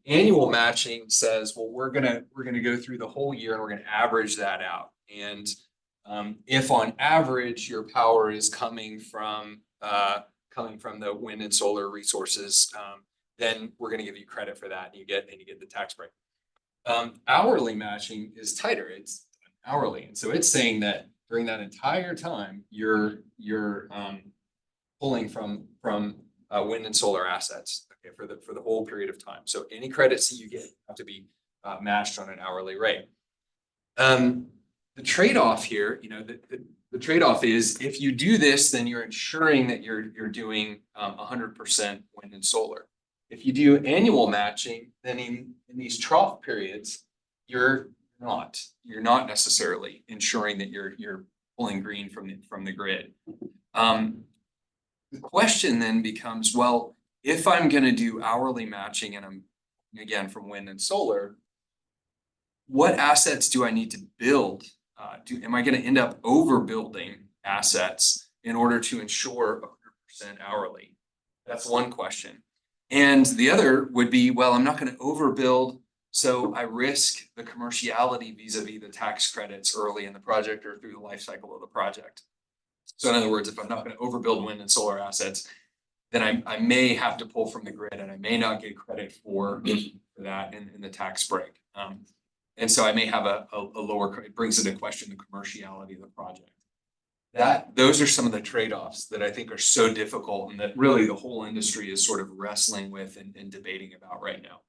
annual matching says, well, we're gonna go through the whole year and we're gonna average that out. And if on average your power is coming from the wind and solar resources, then we're going to give you credit for that, and you get the tax break. Hourly matching is tighter; it's hourly, and so it's saying that during that entire time you're pulling from wind and solar assets, okay, for the whole period of time. So any credits that you get have to be matched on an hourly rate. The trade-off here, the trade-off is if you do this, then you're ensuring that you're doing 100% wind and solar. If you do annual matching, then in these trough periods, you're not necessarily ensuring that you're pulling green from the grid. The question then becomes, well, if I'm going to do hourly matching and I'm again from wind and solar, what assets do I need to build? Am I going to end up overbuilding assets in order to ensure 100% hourly? That's one question. And the other would be, well, I'm not going to overbuild, so I risk the commerciality vis-a-vis the tax credits early in the project or through the life cycle of the project. So in other words, if I'm not going to overbuild wind and solar assets, then I may have to pull from the grid and I may not get credit for that in the tax break. And so I may have a lower, it brings into question the commerciality of the project. Those are some of the trade-offs that I think are so difficult and that really the whole industry is sort of wrestling with and debating about right now.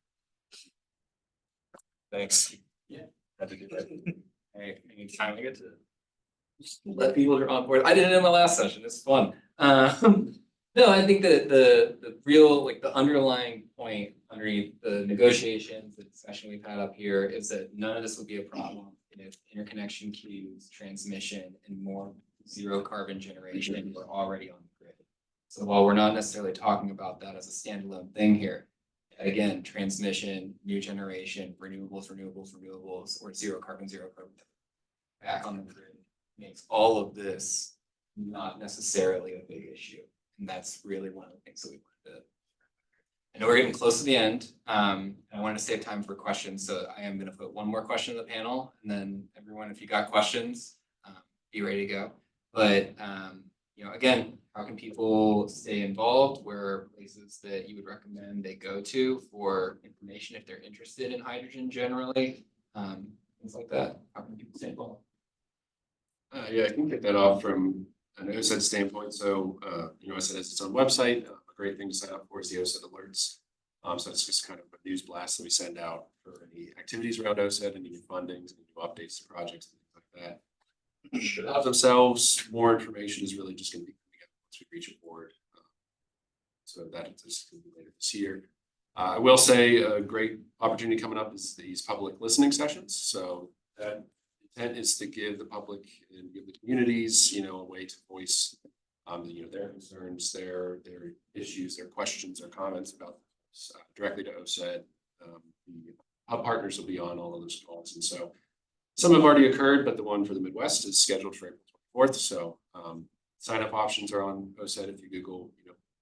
Thanks. Yeah. Had to do that. Hey, anytime I get to let people on board. I did it in my last session. It's fun. No, I think that the real, like the underlying point underneath the negotiations, the discussion we've had up here is that none of this will be a problem if interconnection queues, transmission, and more zero carbon generation were already on the grid. So while we're not necessarily talking about that as a standalone thing here, again, transmission, new generation, renewables, or zero carbon back on the grid makes all of this not necessarily a big issue. And that's really one of the things that we wanted to. I know we're getting close to the end. I wanted to save time for questions, so I am going to put one more question in the panel, and then everyone, if you got questions, be ready to go. But again, how can people stay involved? Where are places that you would recommend they go to for information if they're interested in hydrogen generally? Things like that. How can people stay involved? Yeah, I can kick that off from an OSED standpoint. So, OSED has its own website. A great thing to sign up for is the OSED alerts. So it's just kind of a news blast that we send out for any activities around OSED, any new fundings, any new updates to projects, and things like that. The hubs themselves, more information is really just going to be coming up once we reach a board. So that is going to be later this year. I will say a great opportunity coming up is these public listening sessions. So that intent is to give the public and give the communities, a way to voice, their concerns, their issues, their questions, their comments about directly to OSED. The hub partners will be on all of those calls, and so some have already occurred, but the one for the Midwest is scheduled for April 24th. So sign up options are on OSED. If you Google,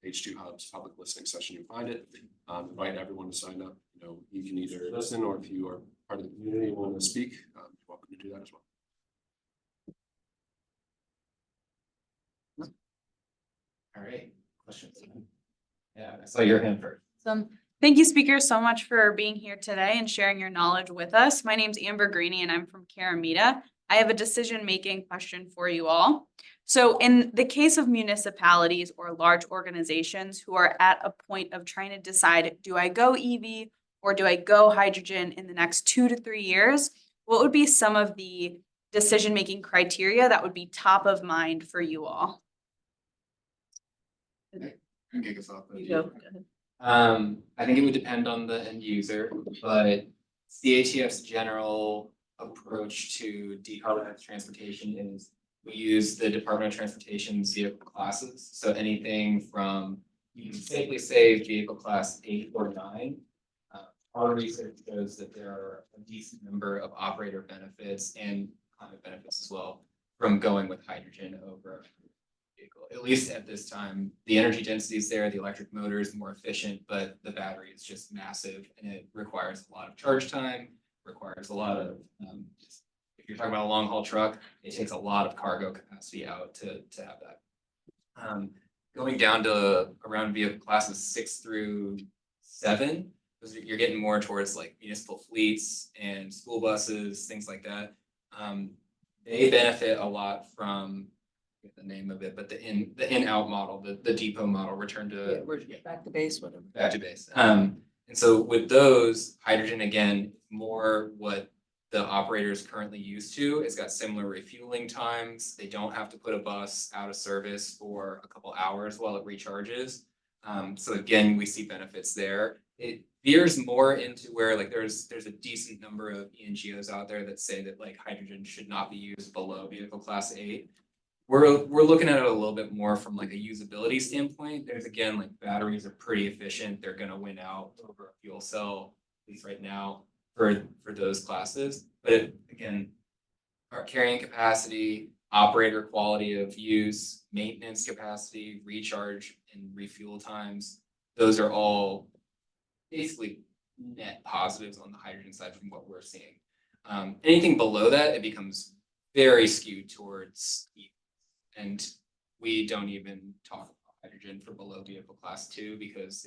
H2 Hubs public listening session, you'll find it. Invite everyone to sign up. You can either listen, or if you are part of the community and want to speak, you're welcome to do that as well. All right, questions? Yeah, I saw your hand first. Thank you, speakers, so much for being here today and sharing your knowledge with us. My name's Amber Greeny and I'm from Caramita. I have a decision-making question for you all. So in the case of municipalities or large organizations who are at a point of trying to decide, do I go EV or do I go hydrogen in the next 2 to 3 years? What would be some of the decision-making criteria that would be top of mind for you all? Kick us off. You go. I think it would depend on the end user, but CATF's general approach to decarbonized transportation is we use the Department of Transportation's vehicle classes. So anything from, you can safely say vehicle class 8 or 9. Our research shows that there are a decent number of operator benefits and climate benefits as well from going with hydrogen over vehicle. At least at this time, the energy density is there, the electric motor is more efficient, but the battery is just massive and it requires a lot of charge time, requires a lot of, if you're talking about a long haul truck, it takes a lot of cargo capacity out to have that. Going down to around vehicle classes 6 through 7, you're getting more towards like municipal fleets and school buses, things like that. They benefit a lot from, I forget the name of it, but the in-out model, the depot model, return to Back to base, whatever. back to base. And so with those, hydrogen again, more what the operator is currently used to. It's got similar refueling times. They don't have to put a bus out of service for a couple hours while it recharges. So again, we see benefits there. It veers more into where like there's a decent number of NGOs out there that say that like hydrogen should not be used below vehicle class 8. We're looking at it a little bit more from like a usability standpoint. There's again, like batteries are pretty efficient. They're gonna win out over a fuel cell, at least right now, for those classes. But again, our carrying capacity, operator quality of use, maintenance capacity, recharge and refuel times, those are all basically net positives on the hydrogen side from what we're seeing. Anything below that, it becomes very skewed towards EV. And we don't even talk about hydrogen for below vehicle class 2 because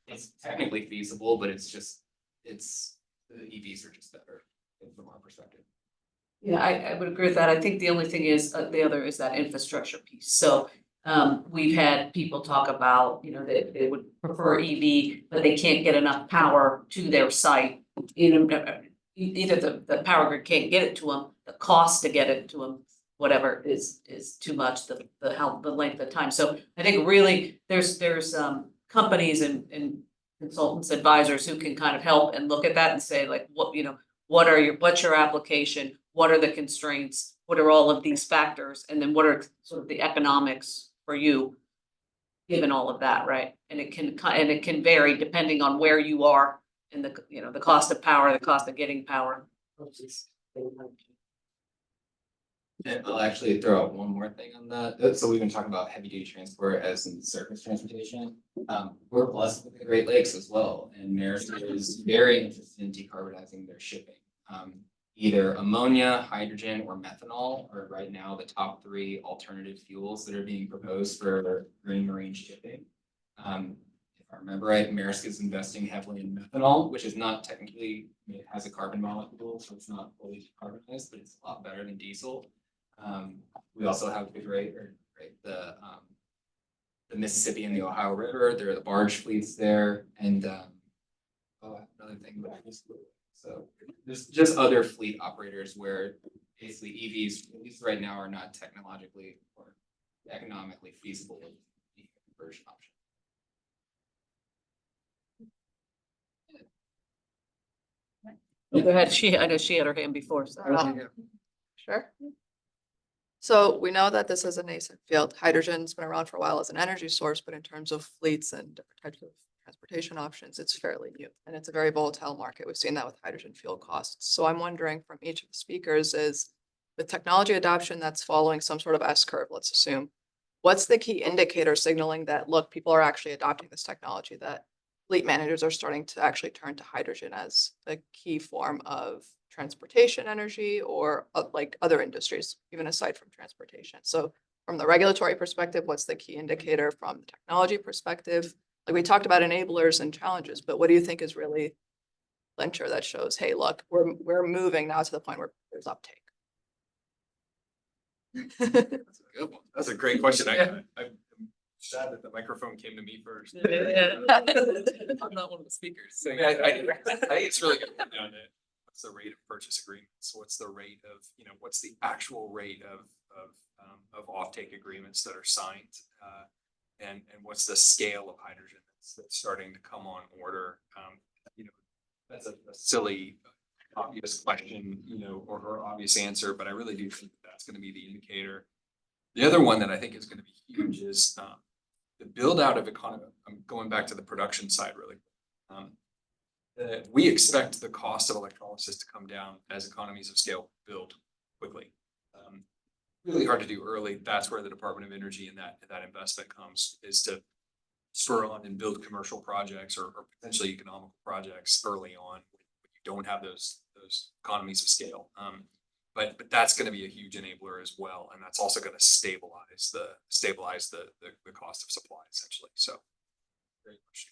it's technically feasible, but the EVs are just better from our perspective. Yeah, I would agree with that. I think the only thing is, the other is that infrastructure piece. So we've had people talk about, that they would prefer EV, but they can't get enough power to their site. Either the power grid can't get it to them, the cost to get it to them, whatever is too much, the length of time. So I think really there's companies and consultants, advisors who can kind of help and look at that and say like, what's your application? What are the constraints? what are all of these factors, and then what are sort of the economics for you, given all of that, right? And it can vary depending on where you are in the, you know, the cost of power, the cost of getting power. And I'll actually throw out one more thing on that. So we've been talking about heavy duty transport as in surface transportation. We're blessed with the Great Lakes as well, and Maersk is very interested in decarbonizing their shipping. Either ammonia, hydrogen, or methanol are right now the top 3 alternative fuels that are being proposed for green marine shipping. If I remember right, Maersk is investing heavily in methanol, which is not technically, it has a carbon molecule, so it's not fully decarbonized, but it's a lot better than diesel. We also have the Mississippi and the Ohio River. There are the barge fleets there, and another thing, but I just so there's just other fleet operators where basically EVs, at least right now, are not technologically or economically feasible with the conversion option. Go ahead, I know she had her hand before, so. Sure. So we know that this is a nascent field. Hydrogen's been around for a while as an energy source, but in terms of fleets and different types of transportation options, it's fairly new. And it's a very volatile market. We've seen that with hydrogen fuel costs. So I'm wondering from each of the speakers is, with technology adoption that's following some sort of S curve, let's assume, what's the key indicator signaling that, look, people are actually adopting this technology, that fleet managers are starting to actually turn to hydrogen as a key form of transportation energy, or like other industries, even aside from transportation? So from the regulatory perspective, what's the key indicator? From the technology perspective, like we talked about enablers and challenges, but what do you think is really clincher that shows, hey, look, we're moving now to the point where there's uptake? That's a good one. That's a great question. I'm sad that the microphone came to me first. Yeah. I'm not one of the speakers. So I think it's really good down to what's the rate of purchase agreements? What's the rate of, what's the actual rate of offtake agreements that are signed? And what's the scale of hydrogen that's starting to come on order? That's a silly, obvious question, or obvious answer, but I really do think that's going to be the indicator. The other one that I think is going to be huge is the build out of economy. I'm going back to the production side really. We expect the cost of electrolysis to come down as economies of scale build quickly. Really hard to do early. That's where the Department of Energy and that investment comes, is to spur on and build commercial projects or potentially economical projects early on when you don't have those economies of scale. But that's going to be a huge enabler as well, and that's also going to stabilize the cost of supply essentially. So, great question.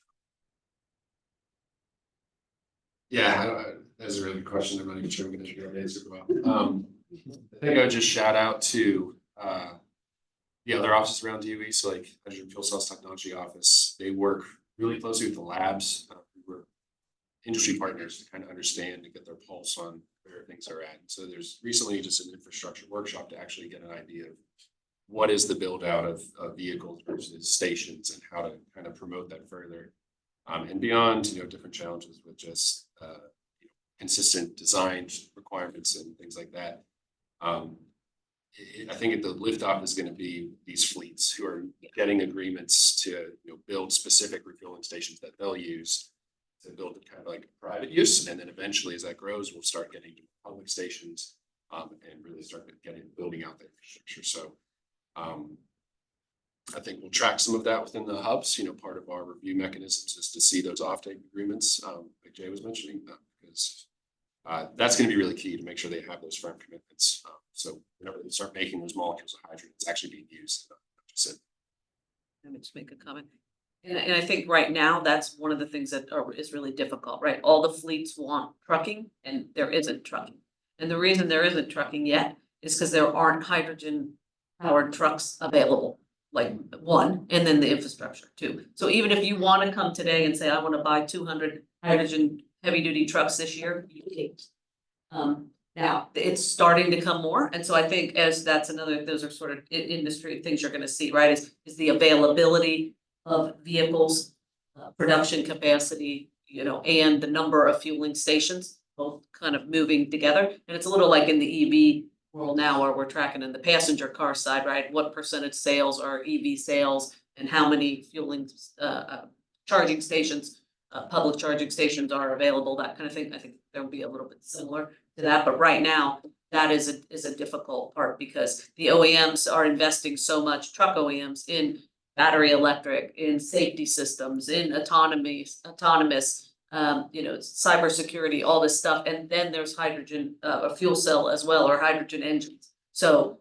Yeah, that's a really good question. I'm not even sure I'm going to get an answer well. I think I would just shout out to the other offices around DOE, so like Hydrogen Fuel Cells Technology Office. They work really closely with the labs. We're industry partners to kind of understand and get their pulse on where things are at. And so there's recently just an infrastructure workshop to actually get an idea of what is the build out of vehicles versus stations and how to kind of promote that further. And beyond, different challenges with just consistent design requirements and things like that. I think the liftoff is going to be these fleets who are getting agreements to build specific refueling stations that they'll use to build kind of like private use, and then eventually, as that grows, we'll start getting public stations and really start building out the infrastructure. So I think we'll track some of that within the hubs. Part of our review mechanisms is to see those offtake agreements, like Jay was mentioning, because that's going to be really key to make sure they have those firm commitments. So whenever they start making those molecules of hydrogen, it's actually being used. Let me just make a comment. And I think right now, that's one of the things that is really difficult, right? All the fleets want trucking and there isn't trucking. And the reason there isn't trucking yet is because there aren't hydrogen powered trucks available, like one, and then the infrastructure too. So even if you want to come today and say, I want to buy 200 hydrogen heavy duty trucks this year, you can't. Now it's starting to come more. And so I think those are sort of industry things you're going to see, right? Is the availability of vehicles, production capacity, and the number of fueling stations, both kind of moving together. And it's a little like in the EV world now where we're tracking in the passenger car side, right? What percentage sales are EV sales and how many fueling, charging stations, public charging stations are available, that kind of thing. I think there'll be a little bit similar to that, but right now, that is a difficult part because the OEMs are investing so much, truck OEMs, in battery electric, in safety systems, in autonomous, cybersecurity, all this stuff, and then there's hydrogen, a fuel cell as well, or hydrogen engines. So,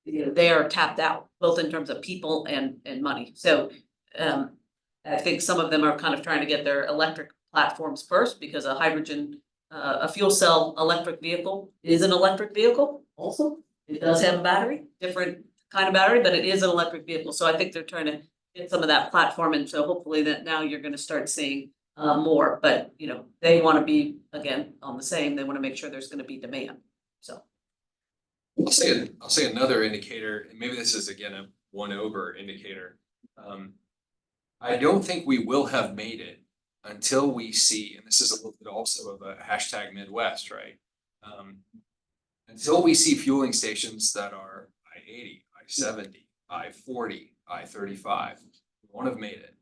they are tapped out, both in terms of people and money. So, I think some of them are kind of trying to get their electric platforms first because a hydrogen, a fuel cell electric vehicle is an electric vehicle also. It does have a battery, different kind of battery, but it is an electric vehicle. So I think they're trying to get some of that platform. And so hopefully that now you're going to start seeing more, but they want to be, again, on the same, they want to make sure there's going to be demand. So. I'll say another indicator, and maybe this is again a 1 over indicator. I don't think we will have made it until we see, and this is a little bit also of a hashtag Midwest, right? Until we see fueling stations that are I-80, I-70, I-40, I-35, we won't have made it.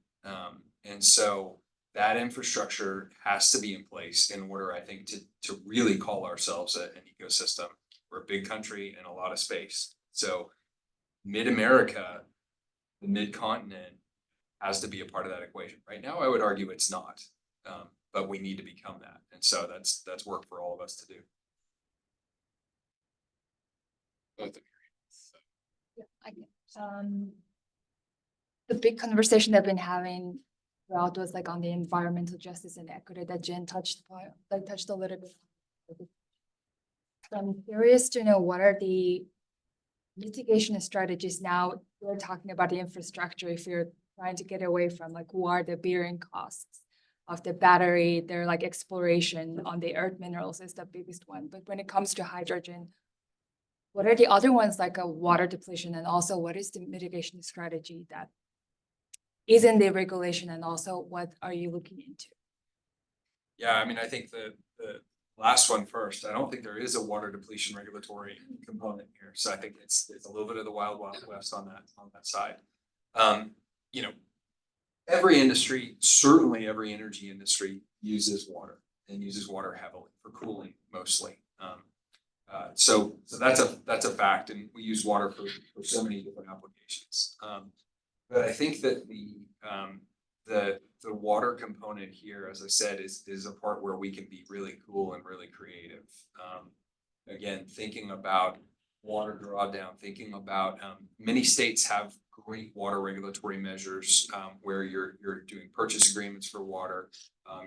And so that infrastructure has to be in place in order, I think, to really call ourselves an ecosystem. We're a big country and a lot of space. So Mid-America, the mid-continent, has to be a part of that equation. Right now, I would argue it's not, but we need to become that. And so that's work for all of us to do. Yeah, I can. The big conversation I've been having throughout was like on the environmental justice and equity that Jen touched upon, touched a little bit. So I'm curious to know what are the mitigation strategies now. We're talking about the infrastructure. If you're trying to get away from like what are the bearing costs of the battery, their like exploration on the earth minerals is the biggest one. But when it comes to hydrogen, what are the other ones like a water depletion, and also what is the mitigation strategy that is in the regulation, and also what are you looking into? Yeah, I mean, I think the last one first, I don't think there is a water depletion regulatory component here. So I think it's a little bit of the wild west on that side. Every industry, certainly every energy industry, uses water and uses water heavily for cooling mostly. So that's a fact, and we use water for so many different applications. But I think that the water component here, as I said, is a part where we can be really cool and really creative. Again, thinking about water drawdown, thinking about many states have great water regulatory measures where you're doing purchase agreements for water.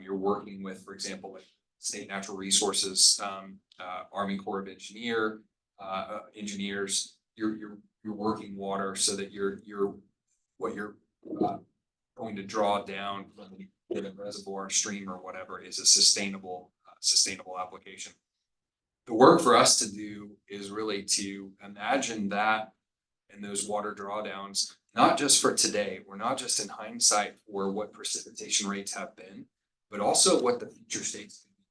You're working with, for example, like state natural resources, Army Corps of Engineers. You're working water so that what you're going to draw down from a given reservoir, stream, or whatever is a sustainable application. The work for us to do is really to imagine that and those water drawdowns, not just for today. We're not just in hindsight for what precipitation rates have been, but also what the future states can be.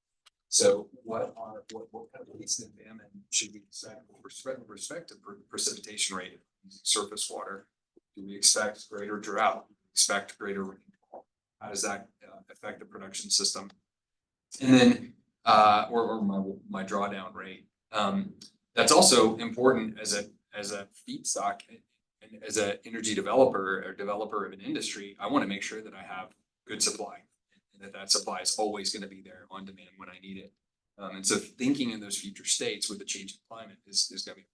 So what kind of waste and famine should we expect with respect to precipitation rate using surface water? Do we expect greater drought? Do we expect greater rainfall? How does that affect the production system? And then or my drawdown rate. That's also important as a feedstock and as an energy developer or developer of an industry. I want to make sure that I have good supply and that supply is always going to be there on demand when I need it. And so thinking in those future states with the changing climate is going to be important.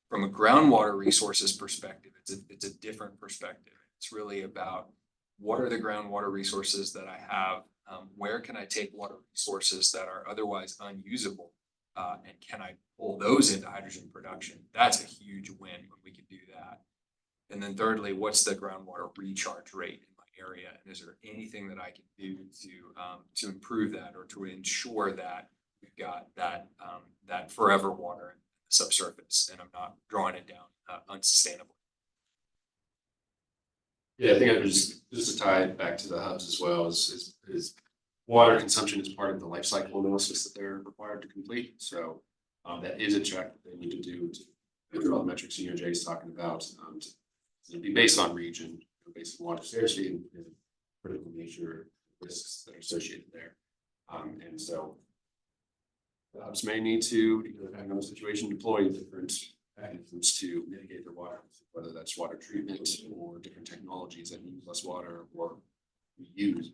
From a groundwater resources perspective, it's a different perspective. It's really about what are the groundwater resources that I have. Where can I take water resources that are otherwise unusable, and can I pull those into hydrogen production? That's a huge win when we can do that. And then thirdly, what's the groundwater recharge rate in my area? And is there anything that I can do to improve that or to ensure that we've got that forever water in the subsurface and I'm not drawing it down unsustainably? Yeah, I think I would just to tie it back to the hubs as well is water consumption is part of the life cycle analysis that they're required to complete. So That is a check that they need to do to all the metrics Senior Jay is talking about, to be based on region, based on water scarcity and critical nature risks that are associated there. And so labs may need to, depending on the situation, deploy different mechanisms to mitigate their water, whether that's water treatment or different technologies that use less water or use.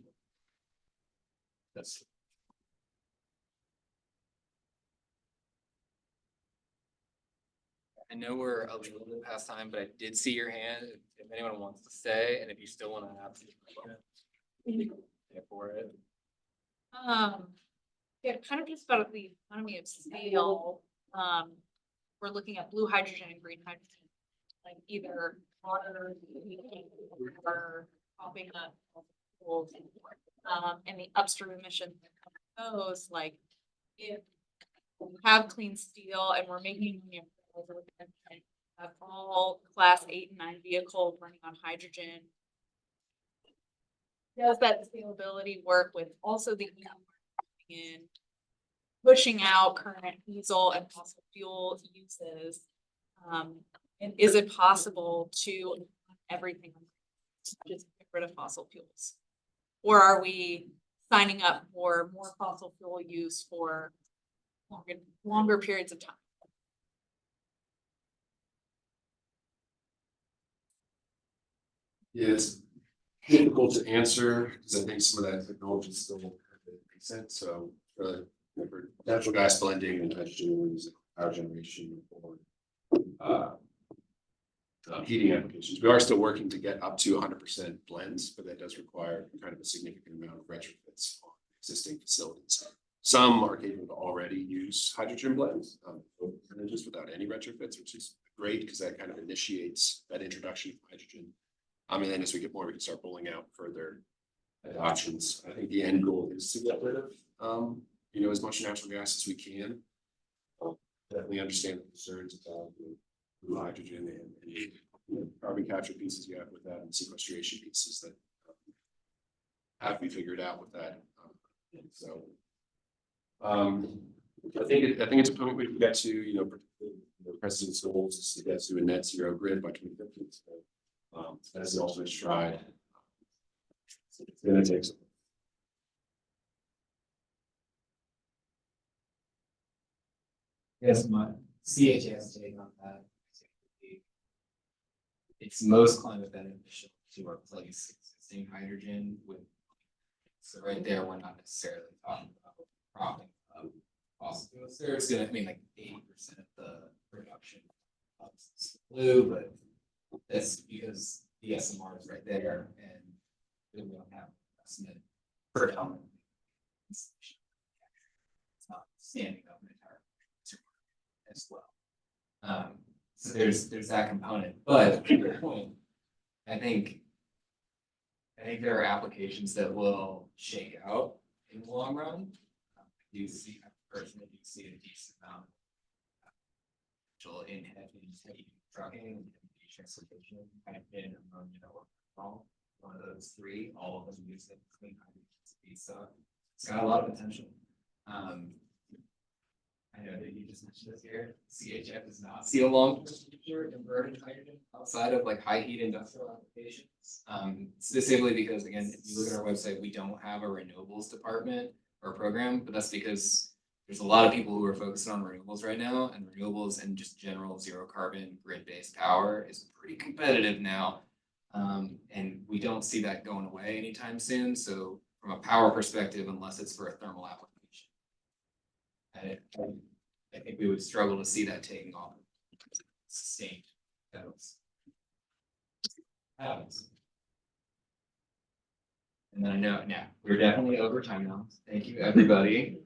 That's. I know we're a little bit past time, but I did see your hand. If anyone wants to stay, and if you still want to ask a question, yeah, for it. Yeah, kind of just about the economy of scale. We're looking at blue hydrogen and green hydrogen, like either water or popping up. And the upstream emissions that come from those, like if we have clean steel and we're making have all class 8 and 9 vehicles running on hydrogen. Does that scalability work with also the in pushing out current diesel and fossil fuel uses? And is it possible to everything just get rid of fossil fuels? Or are we signing up for more fossil fuel use for longer periods of time? Yeah, it's difficult to answer because I think some of that technology still makes sense. So for natural gas blending and hydrogen, we're using power generation or heating applications. We are still working to get up to 100% blends, but that does require kind of a significant amount of retrofits on existing facilities. Some are capable to already use hydrogen blends, just without any retrofits, which is great because that kind of initiates that introduction of hydrogen. And then as we get more, we can start rolling out further options. I think the end goal is to get rid of, as much natural gas as we can. Definitely understand the concerns about blue hydrogen and carbon capture pieces you have with that, and sequestration pieces that have to be figured out with that. So I think it's a point we can get to, the president's goals is to get to a net zero grid by 2050. So that's the ultimate stride. It's gonna take some. Yes, my CHS take on that. It's most climate beneficial to replace existing hydrogen with. So right there, we're not necessarily talking about propping up fossil fuels. There's gonna, like 80% of the production of blue, but that's because the SMR is right there and we don't have investment per ton. It's not standing up an entire as well. So there's that component, but to your point, I think there are applications that will shake out in the long run. I personally do see a decent amount of in heavy trucking and transportation, kind of in ammonia or one of those three, all of them use the clean hydrogen feedstock. It's got a lot of potential. I know that you just mentioned this here. CHF does not see a long-term future in burning hydrogen outside of like high heat industrial applications. Specifically because, again, if you look at our website, we don't have a renewables department or program, but that's because there's a lot of people who are focused on renewables right now, and renewables and just general zero carbon grid-based power is pretty competitive now. And we don't see that going away anytime soon. So from a power perspective, unless it's for a thermal application, I think we would struggle to see that taking off sustained. Happens. And then I know now we're definitely over time now. Thank you, everybody.